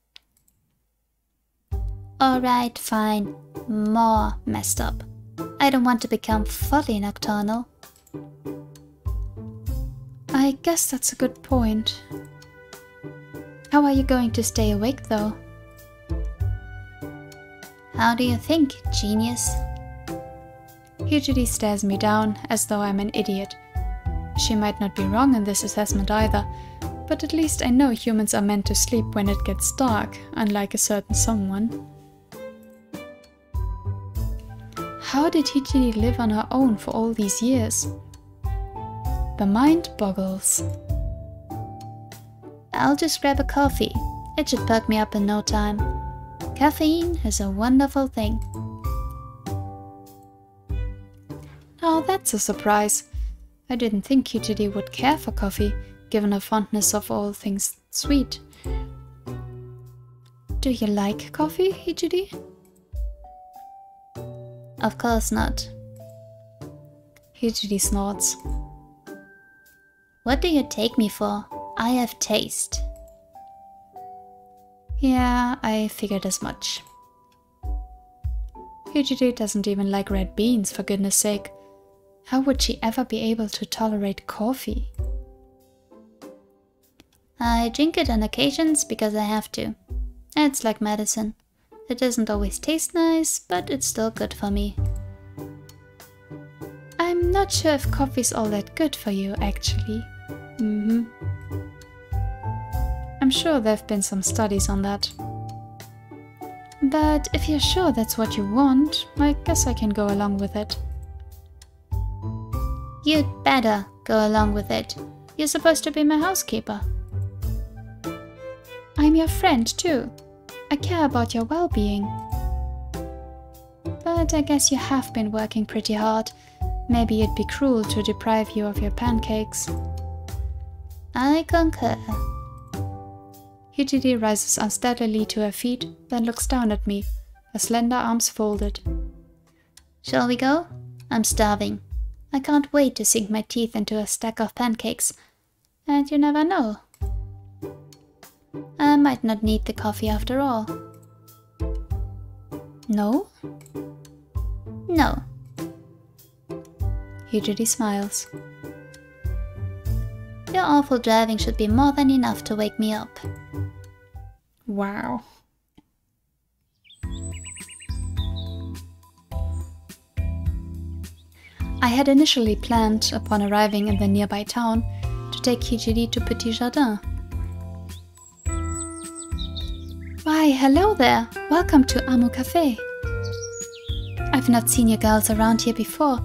Alright, fine. More messed up. I don't want to become fully nocturnal. I guess that's a good point. How are you going to stay awake though? How do you think, genius? Hijiri stares me down as though I'm an idiot. She might not be wrong in this assessment either, but at least I know humans are meant to sleep when it gets dark, unlike a certain someone. How did Hijiri live on her own for all these years? The mind boggles. I'll just grab a coffee. It should perk me up in no time. Caffeine is a wonderful thing. Oh, that's a surprise. I didn't think Hijiri would care for coffee, given her fondness of all things sweet. Do you like coffee, Hijiri? Of course not. Hijiri snorts. What do you take me for? I have taste. Yeah, I figured as much. Hijiri doesn't even like red beans, for goodness sake. How would she ever be able to tolerate coffee? I drink it on occasions because I have to. It's like medicine. It doesn't always taste nice, but it's still good for me. I'm not sure if coffee's all that good for you, actually. I'm sure there have been some studies on that. But if you're sure that's what you want, I guess I can go along with it. You'd better go along with it. You're supposed to be my housekeeper. I'm your friend too. I care about your well-being. But I guess you have been working pretty hard. Maybe it'd be cruel to deprive you of your pancakes. I concur. Hijiri rises unsteadily to her feet, then looks down at me, her slender arms folded. Shall we go? I'm starving. I can't wait to sink my teeth into a stack of pancakes. And you never know. I might not need the coffee after all. No? No. Hijiri smiles. Your awful driving should be more than enough to wake me up. Wow. I had initially planned, upon arriving in the nearby town, to take Hijiri to Petit Jardin. Why, hello there! Welcome to Amu Cafe. I've not seen you girls around here before.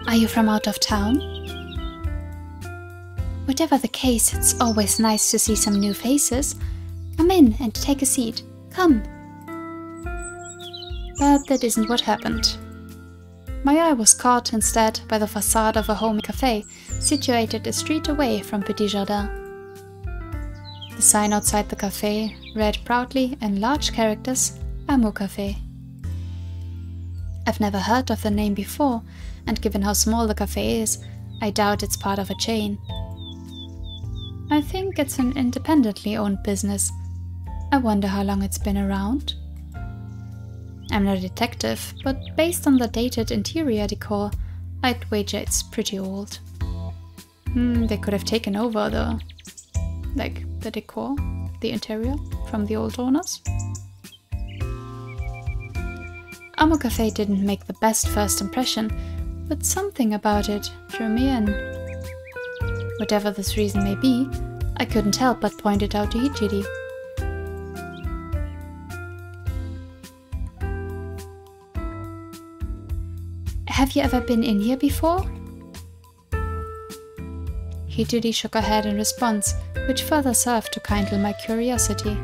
Are you from out of town? Whatever the case, it's always nice to see some new faces. Come in and take a seat. Come. But that isn't what happened. My eye was caught instead by the facade of a homey cafe situated a street away from Petit Jardin. The sign outside the cafe read proudly in large characters, Amu Cafe. I've never heard of the name before, and given how small the cafe is, I doubt it's part of a chain. I think it's an independently owned business. I wonder how long it's been around. I'm not a detective, but based on the dated interior decor, I'd wager it's pretty old. They could have taken over the decor, the interior, from the old owners. Amo Cafe didn't make the best first impression, but something about it drew me in. Whatever this reason may be, I couldn't help but point it out to Hijiri. Have you ever been in here before? Hijiri shook her head in response, which further served to kindle my curiosity.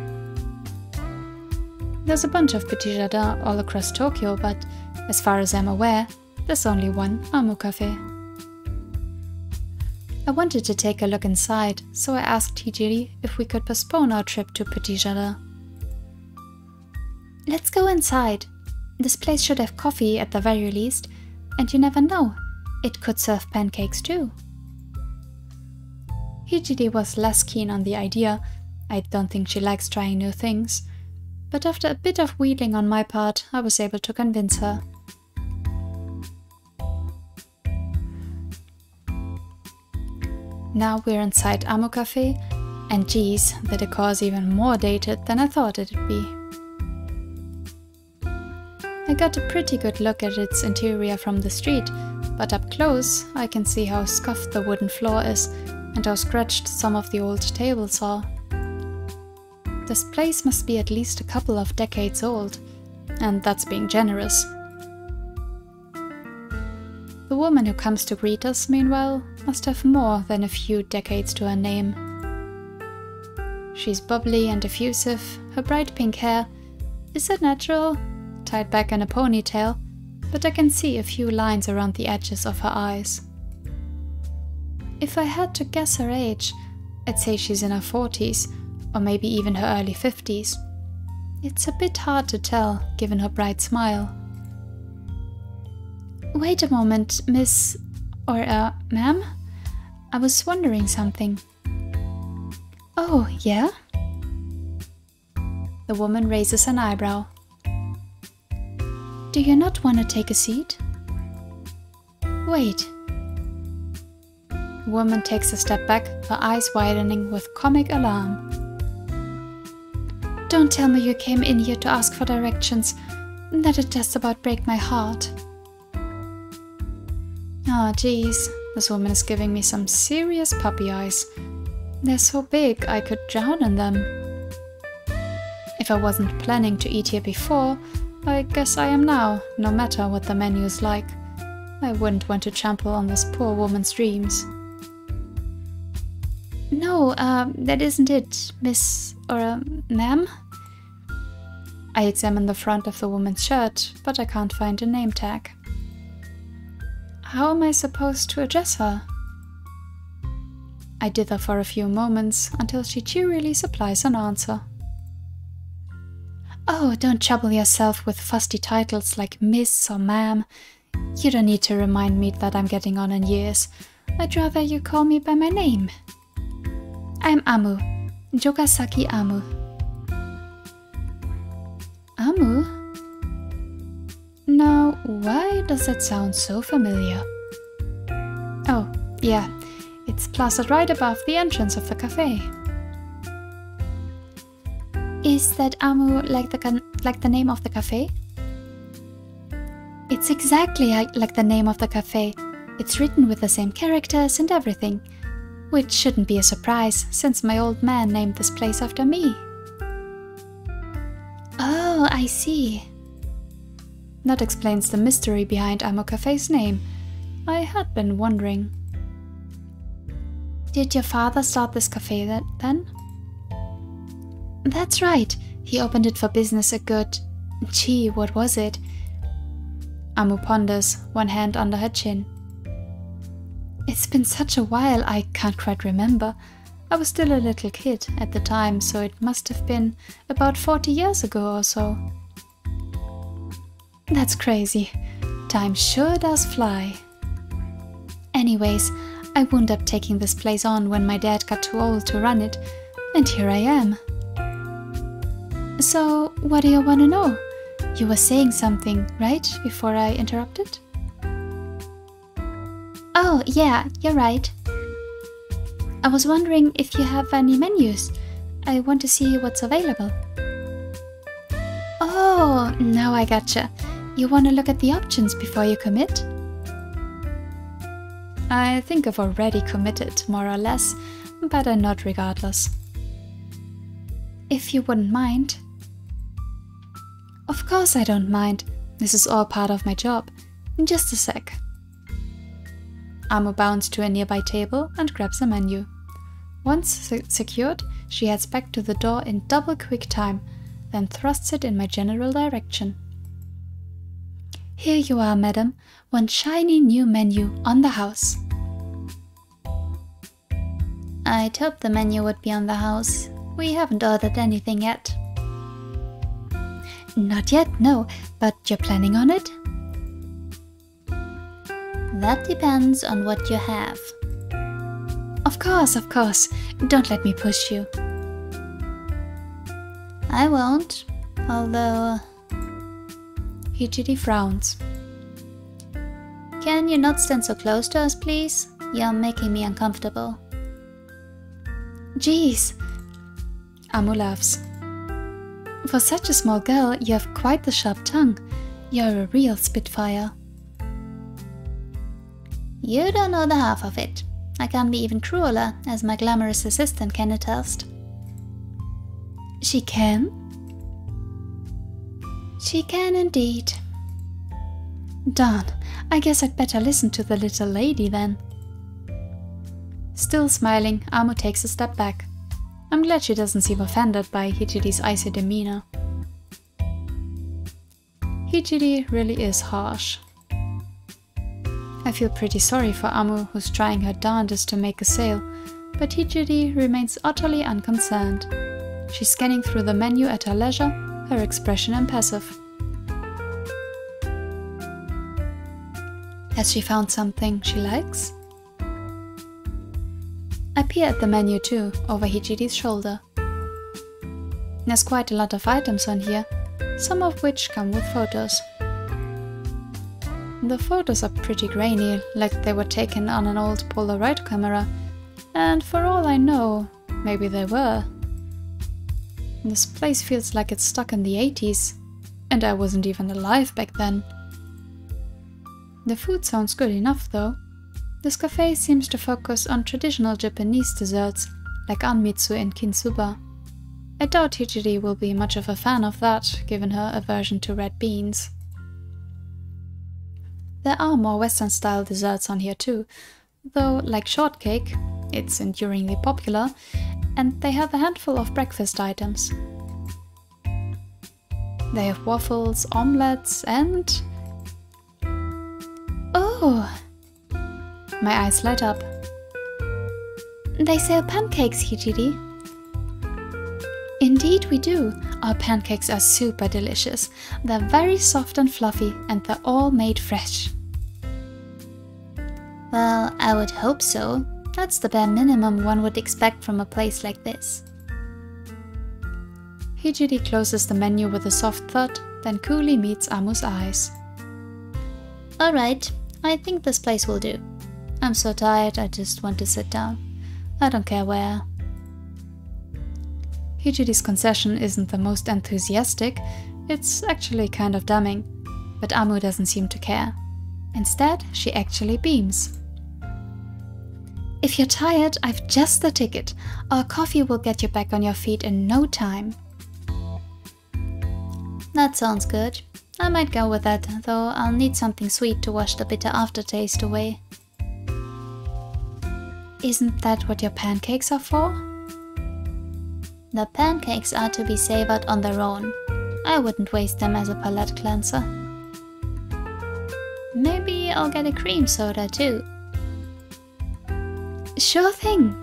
There's a bunch of petit jardins all across Tokyo, but as far as I'm aware, there's only one Amo Cafe. I wanted to take a look inside, so I asked Hijiri if we could postpone our trip to Petit Jardin. Let's go inside. This place should have coffee at the very least, and you never know, it could serve pancakes too. Hijiri was less keen on the idea. I don't think she likes trying new things, but after a bit of wheedling on my part, I was able to convince her. Now we're inside Amo Cafe, and geez, the decor is even more dated than I thought it'd be. I got a pretty good look at its interior from the street, but up close I can see how scuffed the wooden floor is and how scratched some of the old tables are. This place must be at least a couple of decades old, and that's being generous. The woman who comes to greet us, meanwhile, must have more than a few decades to her name. She's bubbly and effusive, her bright pink hair, is it natural? Tied back in a ponytail, but I can see a few lines around the edges of her eyes. If I had to guess her age, I'd say she's in her 40s, or maybe even her early 50s. It's a bit hard to tell, given her bright smile. Wait a moment, miss... ma'am? I was wondering something. Oh, yeah? The woman raises an eyebrow. Do you not want to take a seat? Wait. The woman takes a step back, her eyes widening with comic alarm. Don't tell me you came in here to ask for directions. That'd just about break my heart. Oh, geez, this woman is giving me some serious puppy eyes. They're so big I could drown in them. If I wasn't planning to eat here before, I guess I am now, no matter what the menu is like. I wouldn't want to trample on this poor woman's dreams. No, that isn't it, miss... ma'am? I examine the front of the woman's shirt, but I can't find a name tag. How am I supposed to address her? I dither for a few moments until she cheerily supplies an answer. Oh, don't trouble yourself with fusty titles like miss or ma'am. You don't need to remind me that I'm getting on in years. I'd rather you call me by my name. I'm Amu, Jogasaki Amu. Amu? Now, why does that sound so familiar? Oh, yeah, it's plastered right above the entrance of the cafe. Is that Amu like the name of the cafe? It's exactly like the name of the cafe. It's written with the same characters and everything, which shouldn't be a surprise since my old man named this place after me. Oh, I see. That explains the mystery behind Amo Cafe's name. I had been wondering. Did your father start this cafe then? That's right. He opened it for business a good... Gee, what was it? Amu ponders, one hand under her chin. It's been such a while, I can't quite remember. I was still a little kid at the time, so it must have been about 40 years ago or so. That's crazy. Time sure does fly. Anyways, I wound up taking this place on when my dad got too old to run it, and here I am. So, what do you want to know? You were saying something, right, before I interrupted? Oh, yeah, you're right. I was wondering if you have any menus. I want to see what's available. Oh, now I gotcha. You want to look at the options before you commit? I think I've already committed, more or less, but I nod regardless. If you wouldn't mind. Of course I don't mind. This is all part of my job. In just a sec. Amo bounds to a nearby table and grabs a menu. Once secured, she heads back to the door in double quick time, then thrusts it in my general direction. Here you are, madam. One shiny new menu on the house. I'd hoped the menu would be on the house. We haven't ordered anything yet. Not yet, no, but you're planning on it? That depends on what you have. Of course. Don't let me push you. I won't, although... Hijiri frowns. Can you not stand so close to us, please? You're making me uncomfortable. Jeez. Amo laughs. For such a small girl, you have quite the sharp tongue. You're a real spitfire. You don't know the half of it. I can be even crueler, as my glamorous assistant can attest. She can? She can indeed. Darn, I guess I'd better listen to the little lady then. Still smiling, Amo takes a step back. I'm glad she doesn't seem offended by Hijiri's icy demeanor. Hijiri really is harsh. I feel pretty sorry for Amo, who's trying her darndest to make a sale, but Hijiri remains utterly unconcerned. She's scanning through the menu at her leisure, her expression impassive. Has she found something she likes? I peer at the menu too, over Hijiri's shoulder. There's quite a lot of items on here, some of which come with photos. The photos are pretty grainy, like they were taken on an old Polaroid camera, and for all I know, maybe they were. This place feels like it's stuck in the 80s, and I wasn't even alive back then. The food sounds good enough though. This cafe seems to focus on traditional Japanese desserts, like anmitsu and kintsuba. I doubt Hijiri will be much of a fan of that, given her aversion to red beans. There are more Western-style desserts on here too, though like shortcake, it's enduringly popular, and they have a handful of breakfast items. They have waffles, omelets, and... Oh! My eyes light up. They sell pancakes, Hijiri. Indeed we do. Our pancakes are super delicious. They're very soft and fluffy, and they're all made fresh. Well, I would hope so. That's the bare minimum one would expect from a place like this. Hijiri closes the menu with a soft thud, then coolly meets Amu's eyes. Alright, I think this place will do. I'm so tired, I just want to sit down. I don't care where. Hijiri's concession isn't the most enthusiastic, it's actually kind of damning, but Amu doesn't seem to care. Instead, she actually beams. If you're tired, I've just the ticket. Our coffee will get you back on your feet in no time. That sounds good. I might go with that, though I'll need something sweet to wash the bitter aftertaste away. Isn't that what your pancakes are for? The pancakes are to be savored on their own. I wouldn't waste them as a palate cleanser. Maybe I'll get a cream soda too. Sure thing!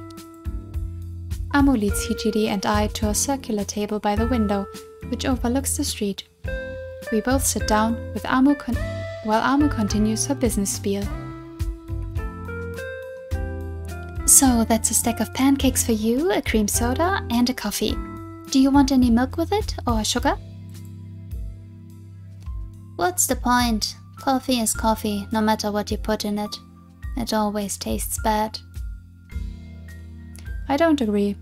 Amu leads Hijiri and I to a circular table by the window, which overlooks the street. We both sit down with while Amu continues her business spiel. So that's a stack of pancakes for you, a cream soda, and a coffee. Do you want any milk with it, or sugar? What's the point? Coffee is coffee, no matter what you put in it. It always tastes bad. I don't agree.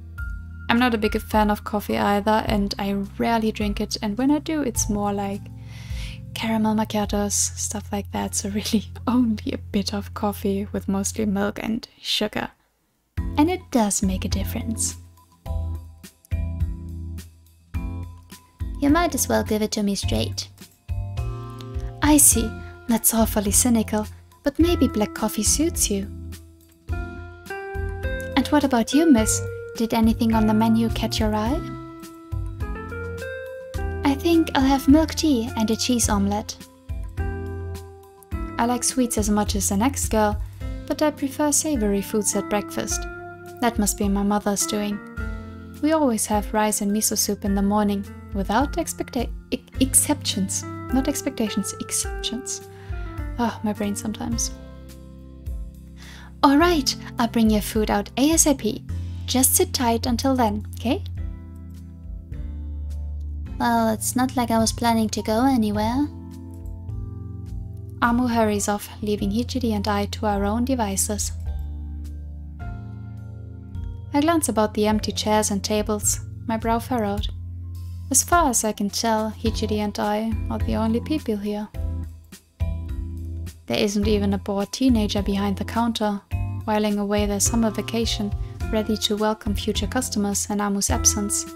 I'm not a big fan of coffee either, and I rarely drink it, and when I do, it's more like caramel macchiatos, stuff like that, so really only a bit of coffee with mostly milk and sugar. And it does make a difference. You might as well give it to me straight. I see, that's awfully cynical, but maybe black coffee suits you. And what about you, miss? Did anything on the menu catch your eye? I think I'll have milk tea and a cheese omelette. I like sweets as much as the next girl, but I prefer savory foods at breakfast. That must be my mother's doing. We always have rice and miso soup in the morning, without exceptions. Not expectations, exceptions. Oh, my brain sometimes. Alright, I'll bring your food out ASAP. Just sit tight until then, okay? Well, it's not like I was planning to go anywhere. Amu hurries off, leaving Hijiri and I to our own devices. I glance about the empty chairs and tables, my brow furrowed. As far as I can tell, Hijiri and I are the only people here. There isn't even a bored teenager behind the counter, whiling away their summer vacation, ready to welcome future customers in Amu's absence.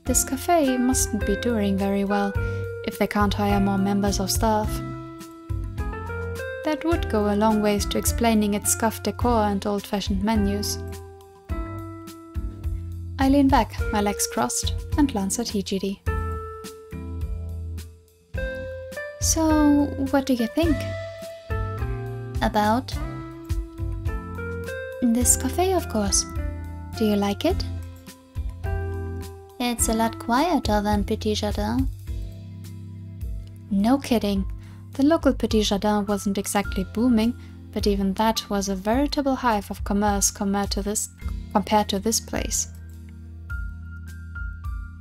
This cafe mustn't be doing very well if they can't hire more members of staff. That would go a long ways to explaining its scuffed decor and old-fashioned menus. I lean back, my legs crossed, and glance at Hijiri. So, what do you think? About? This cafe, of course. Do you like it? It's a lot quieter than Petit Jardin. No kidding. The local Petit Jardin wasn't exactly booming, but even that was a veritable hive of commerce compared to this place.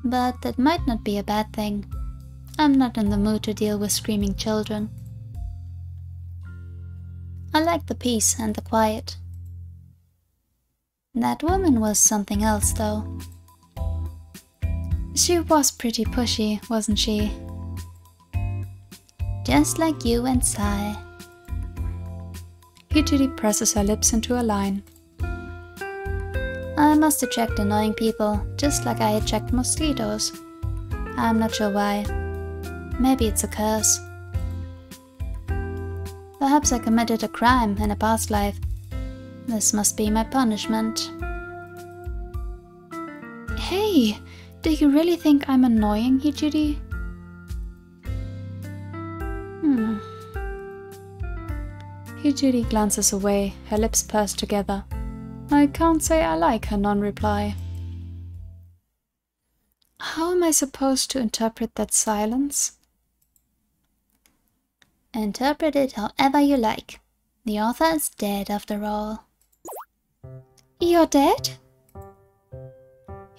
But that might not be a bad thing. I'm not in the mood to deal with screaming children. I like the peace and the quiet. That woman was something else, though. She was pretty pushy, wasn't she? Just like you and Sai. Hijiri presses her lips into a line. I must attract annoying people, just like I attract mosquitoes. I'm not sure why. Maybe it's a curse. Perhaps I committed a crime in a past life. This must be my punishment. Hey, do you really think I'm annoying, Hijiri? Hijiri glances away, her lips pursed together. I can't say I like her non-reply. How am I supposed to interpret that silence? Interpret it however you like. The author is dead after all. You're dead?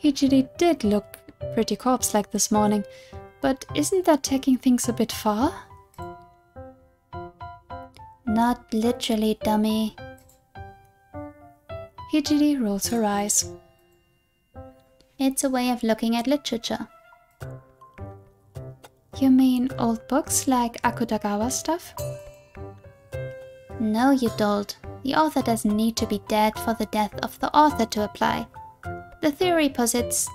Hijiri did look pretty corpse-like this morning, but isn't that taking things a bit far? Not literally, dummy. Hijiri rolls her eyes. It's a way of looking at literature. You mean old books like Akutagawa stuff? No, you dolt. The author doesn't need to be dead for the death of the author to apply. The theory posits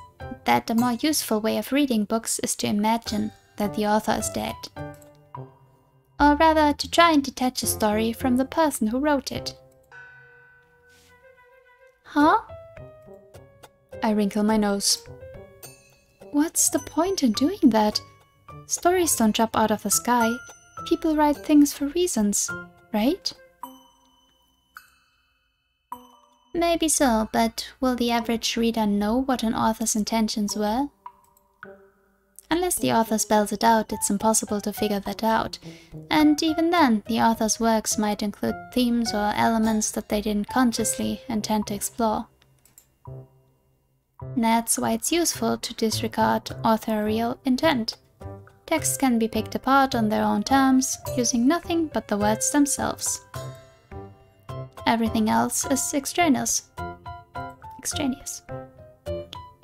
that a more useful way of reading books is to imagine that the author is dead. Or rather, to try and detach a story from the person who wrote it. Huh? I wrinkle my nose. What's the point in doing that? Stories don't drop out of the sky. People write things for reasons, right? Maybe so, but will the average reader know what an author's intentions were? Unless the author spells it out, it's impossible to figure that out. And even then, the author's works might include themes or elements that they didn't consciously intend to explore. That's why it's useful to disregard authorial intent. Texts can be picked apart on their own terms, using nothing but the words themselves. Everything else is extraneous.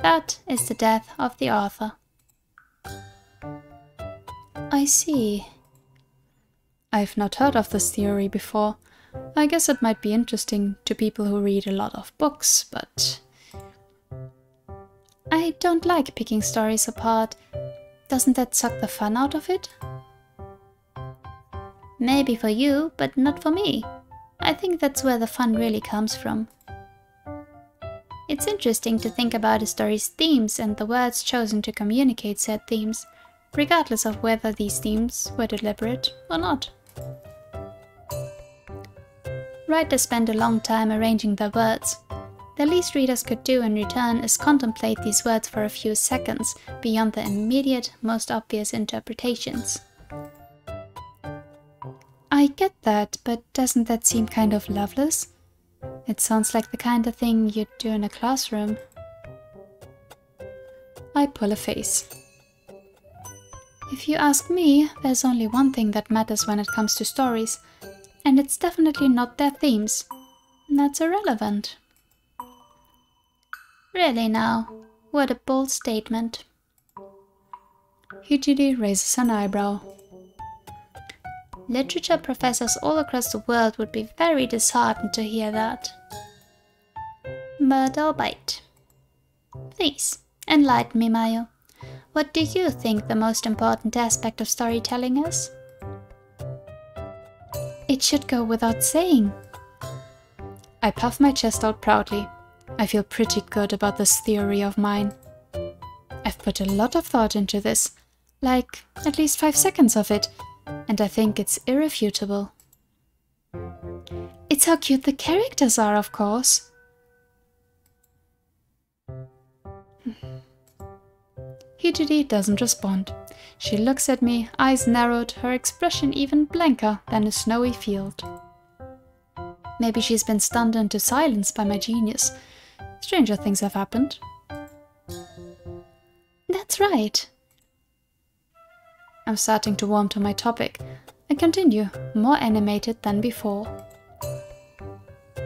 That is the death of the author. I see. I've not heard of this theory before. I guess it might be interesting to people who read a lot of books, but... I don't like picking stories apart. Doesn't that suck the fun out of it? Maybe for you, but not for me. I think that's where the fun really comes from. It's interesting to think about a story's themes and the words chosen to communicate said themes, regardless of whether these themes were deliberate or not. Writers spend a long time arranging their words. The least readers could do in return is contemplate these words for a few seconds, beyond the immediate, most obvious interpretations. I get that, but doesn't that seem kind of loveless? It sounds like the kind of thing you'd do in a classroom. I pull a face. If you ask me, there's only one thing that matters when it comes to stories, and it's definitely not their themes. That's irrelevant. Really now? What a bold statement. Hijiri raises an eyebrow. Literature professors all across the world would be very disheartened to hear that. But I'll bite. Please, enlighten me, Mayo. What do you think the most important aspect of storytelling is? It should go without saying. I puff my chest out proudly. I feel pretty good about this theory of mine. I've put a lot of thought into this, like at least 5 seconds of it, and I think it's irrefutable. It's how cute the characters are, of course. Hijiri doesn't respond. She looks at me, eyes narrowed, her expression even blanker than a snowy field. Maybe she's been stunned into silence by my genius. Stranger things have happened. That's right. I'm starting to warm to my topic. I continue, more animated than before.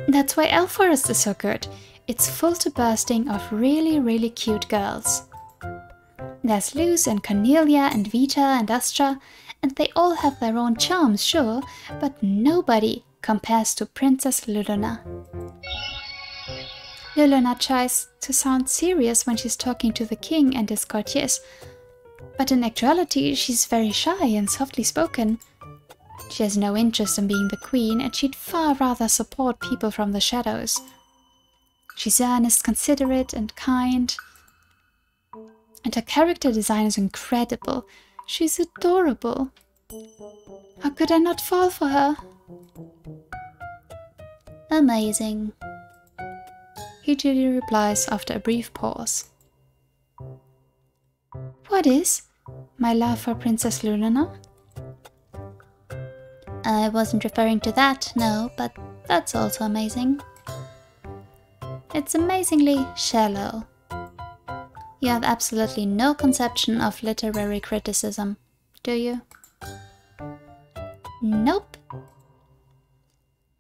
That's why Elf Forest is so good. It's full to bursting of really, really cute girls. There's Luz and Cornelia and Vita and Astra, and they all have their own charms, sure, but nobody compares to Princess Luluna. Luluna tries to sound serious when she's talking to the king and his courtiers, but in actuality she's very shy and softly spoken. She has no interest in being the queen, and she'd far rather support people from the shadows. She's earnest, considerate and kind, and her character design is incredible. She's adorable. How could I not fall for her? Amazing. Hijiri replies after a brief pause. What is? My love for Princess Luluna? I wasn't referring to that, no, but that's also amazing. It's amazingly shallow. You have absolutely no conception of literary criticism, do you? Nope.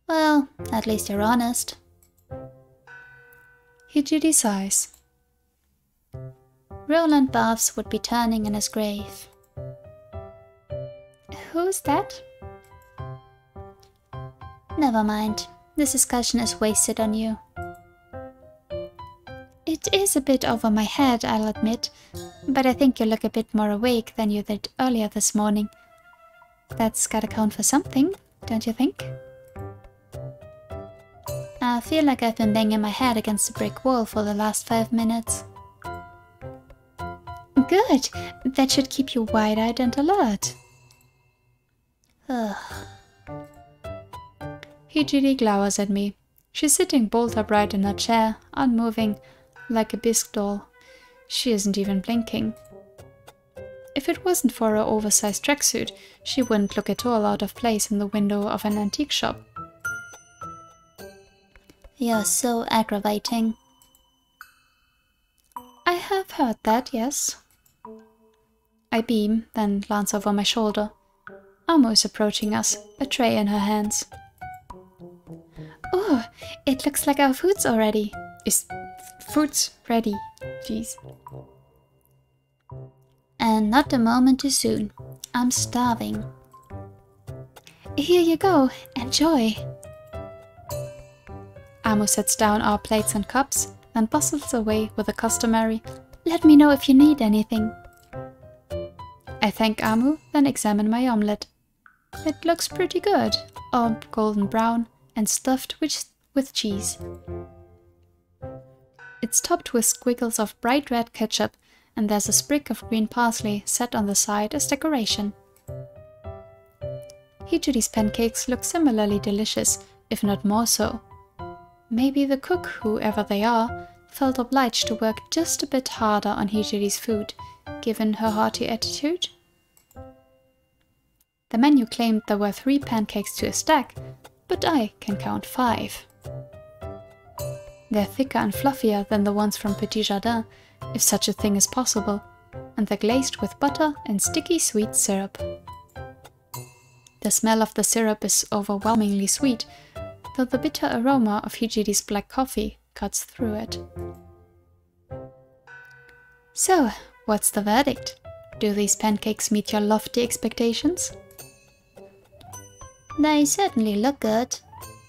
Well, at least you're honest. Hijiri sighs. Roland Barthes would be turning in his grave. Who's that? Never mind. This discussion is wasted on you. It is a bit over my head, I'll admit, but I think you look a bit more awake than you did earlier this morning. That's gotta count for something, don't you think? I feel like I've been banging my head against a brick wall for the last 5 minutes. Good! That should keep you wide-eyed and alert. Ugh. Hijiri glowers at me. She's sitting bolt upright in her chair, unmoving, like a bisque doll. She isn't even blinking. If it wasn't for her oversized tracksuit, she wouldn't look at all out of place in the window of an antique shop. You're so aggravating. I have heard that, yes. I beam, then glance over my shoulder. Amo is approaching us, a tray in her hands. Oh, it looks like our food's already. Food's ready. Jeez. And not a moment too soon. I'm starving. Here you go. Enjoy. Amo sets down our plates and cups, and bustles away with a customary, "Let me know if you need anything." I thank Amu, then examine my omelette. It looks pretty good, all golden brown and stuffed with cheese. It's topped with squiggles of bright red ketchup, and there's a sprig of green parsley set on the side as decoration. Hijiri's pancakes look similarly delicious, if not more so. Maybe the cook, whoever they are, felt obliged to work just a bit harder on Hijiri's food, given her hearty attitude. The menu claimed there were 3 pancakes to a stack, but I can count 5. They're thicker and fluffier than the ones from Petit Jardin, if such a thing is possible, and they're glazed with butter and sticky sweet syrup. The smell of the syrup is overwhelmingly sweet, though the bitter aroma of Hijiri's black coffee cuts through it. So, what's the verdict? Do these pancakes meet your lofty expectations? They certainly look good,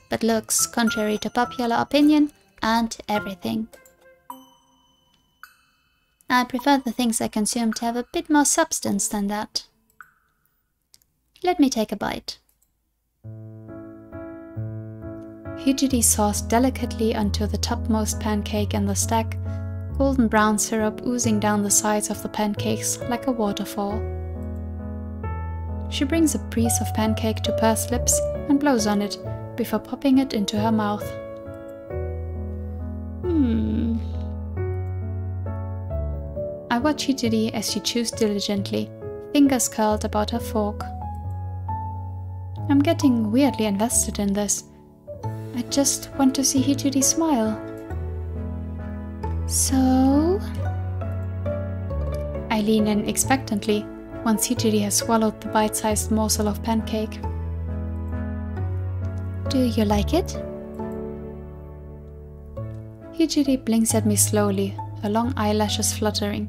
but looks contrary to popular opinion and everything. I prefer the things I consume to have a bit more substance than that. Let me take a bite. Hijiri sauced delicately onto the topmost pancake in the stack, golden brown syrup oozing down the sides of the pancakes like a waterfall. She brings a piece of pancake to pursed lips and blows on it before popping it into her mouth. I watch Hijiri as she chews diligently, fingers curled about her fork. I'm getting weirdly invested in this. I just want to see Hijiri smile. So? I lean in expectantly once Hijiri has swallowed the bite-sized morsel of pancake. Do you like it? Hijiri blinks at me slowly, her long eyelashes fluttering.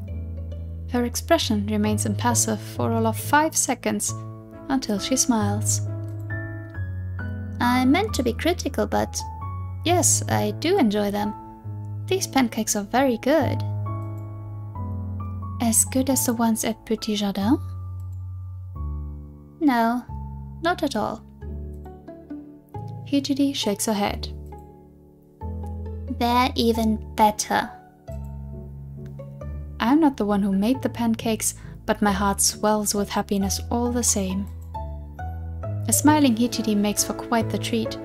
Her expression remains impassive for all of 5 seconds, until she smiles. I meant to be critical, but yes, I do enjoy them. These pancakes are very good. As good as the ones at Petit Jardin? No, not at all. Hijiri shakes her head. They're even better. I'm not the one who made the pancakes, but my heart swells with happiness all the same. A smiling Hijiri makes for quite the treat.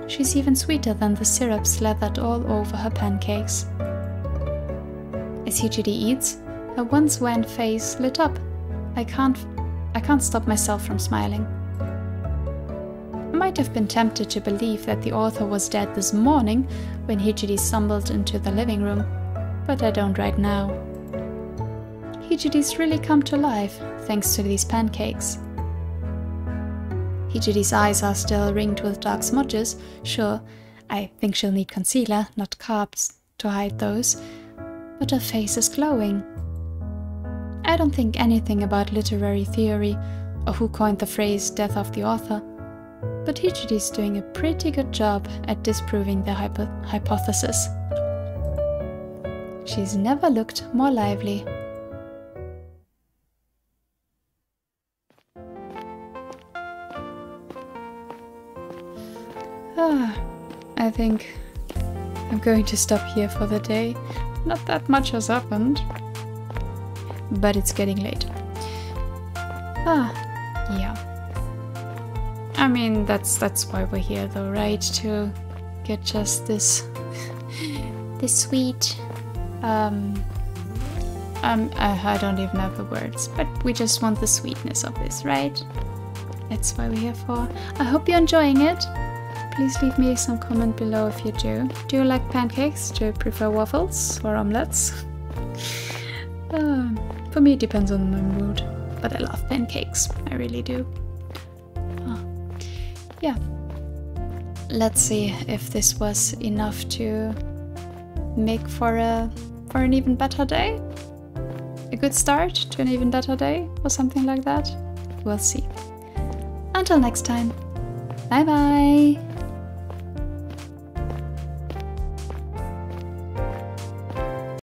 She's even sweeter than the syrup slathered all over her pancakes. As Hijiri eats, her once wan face lit up. I can't stop myself from smiling. I might have been tempted to believe that the author was dead this morning when Hijiri stumbled into the living room, but I don't right now. Hijiri's really come to life thanks to these pancakes. Hijiri's eyes are still ringed with dark smudges. Sure, I think she'll need concealer, not carbs, to hide those, but her face is glowing. I don't think anything about literary theory or who coined the phrase death of the author, but Hijiri's doing a pretty good job at disproving the hypothesis. She's never looked more lively. I think I'm going to stop here for the day. Not that much has happened, but it's getting late. Yeah. I mean, that's why we're here though, right? To get just this this sweet I don't even have the words, but we just want the sweetness of this, right? That's why we're here for. I hope you're enjoying it. Please leave me some comment below if you do. Do you like pancakes? Do you prefer waffles or omelets? For me, it depends on my mood. But I love pancakes. I really do. Yeah. Let's see if this was enough to make for an even better day. A good start to an even better day or something like that. We'll see. Until next time. Bye bye.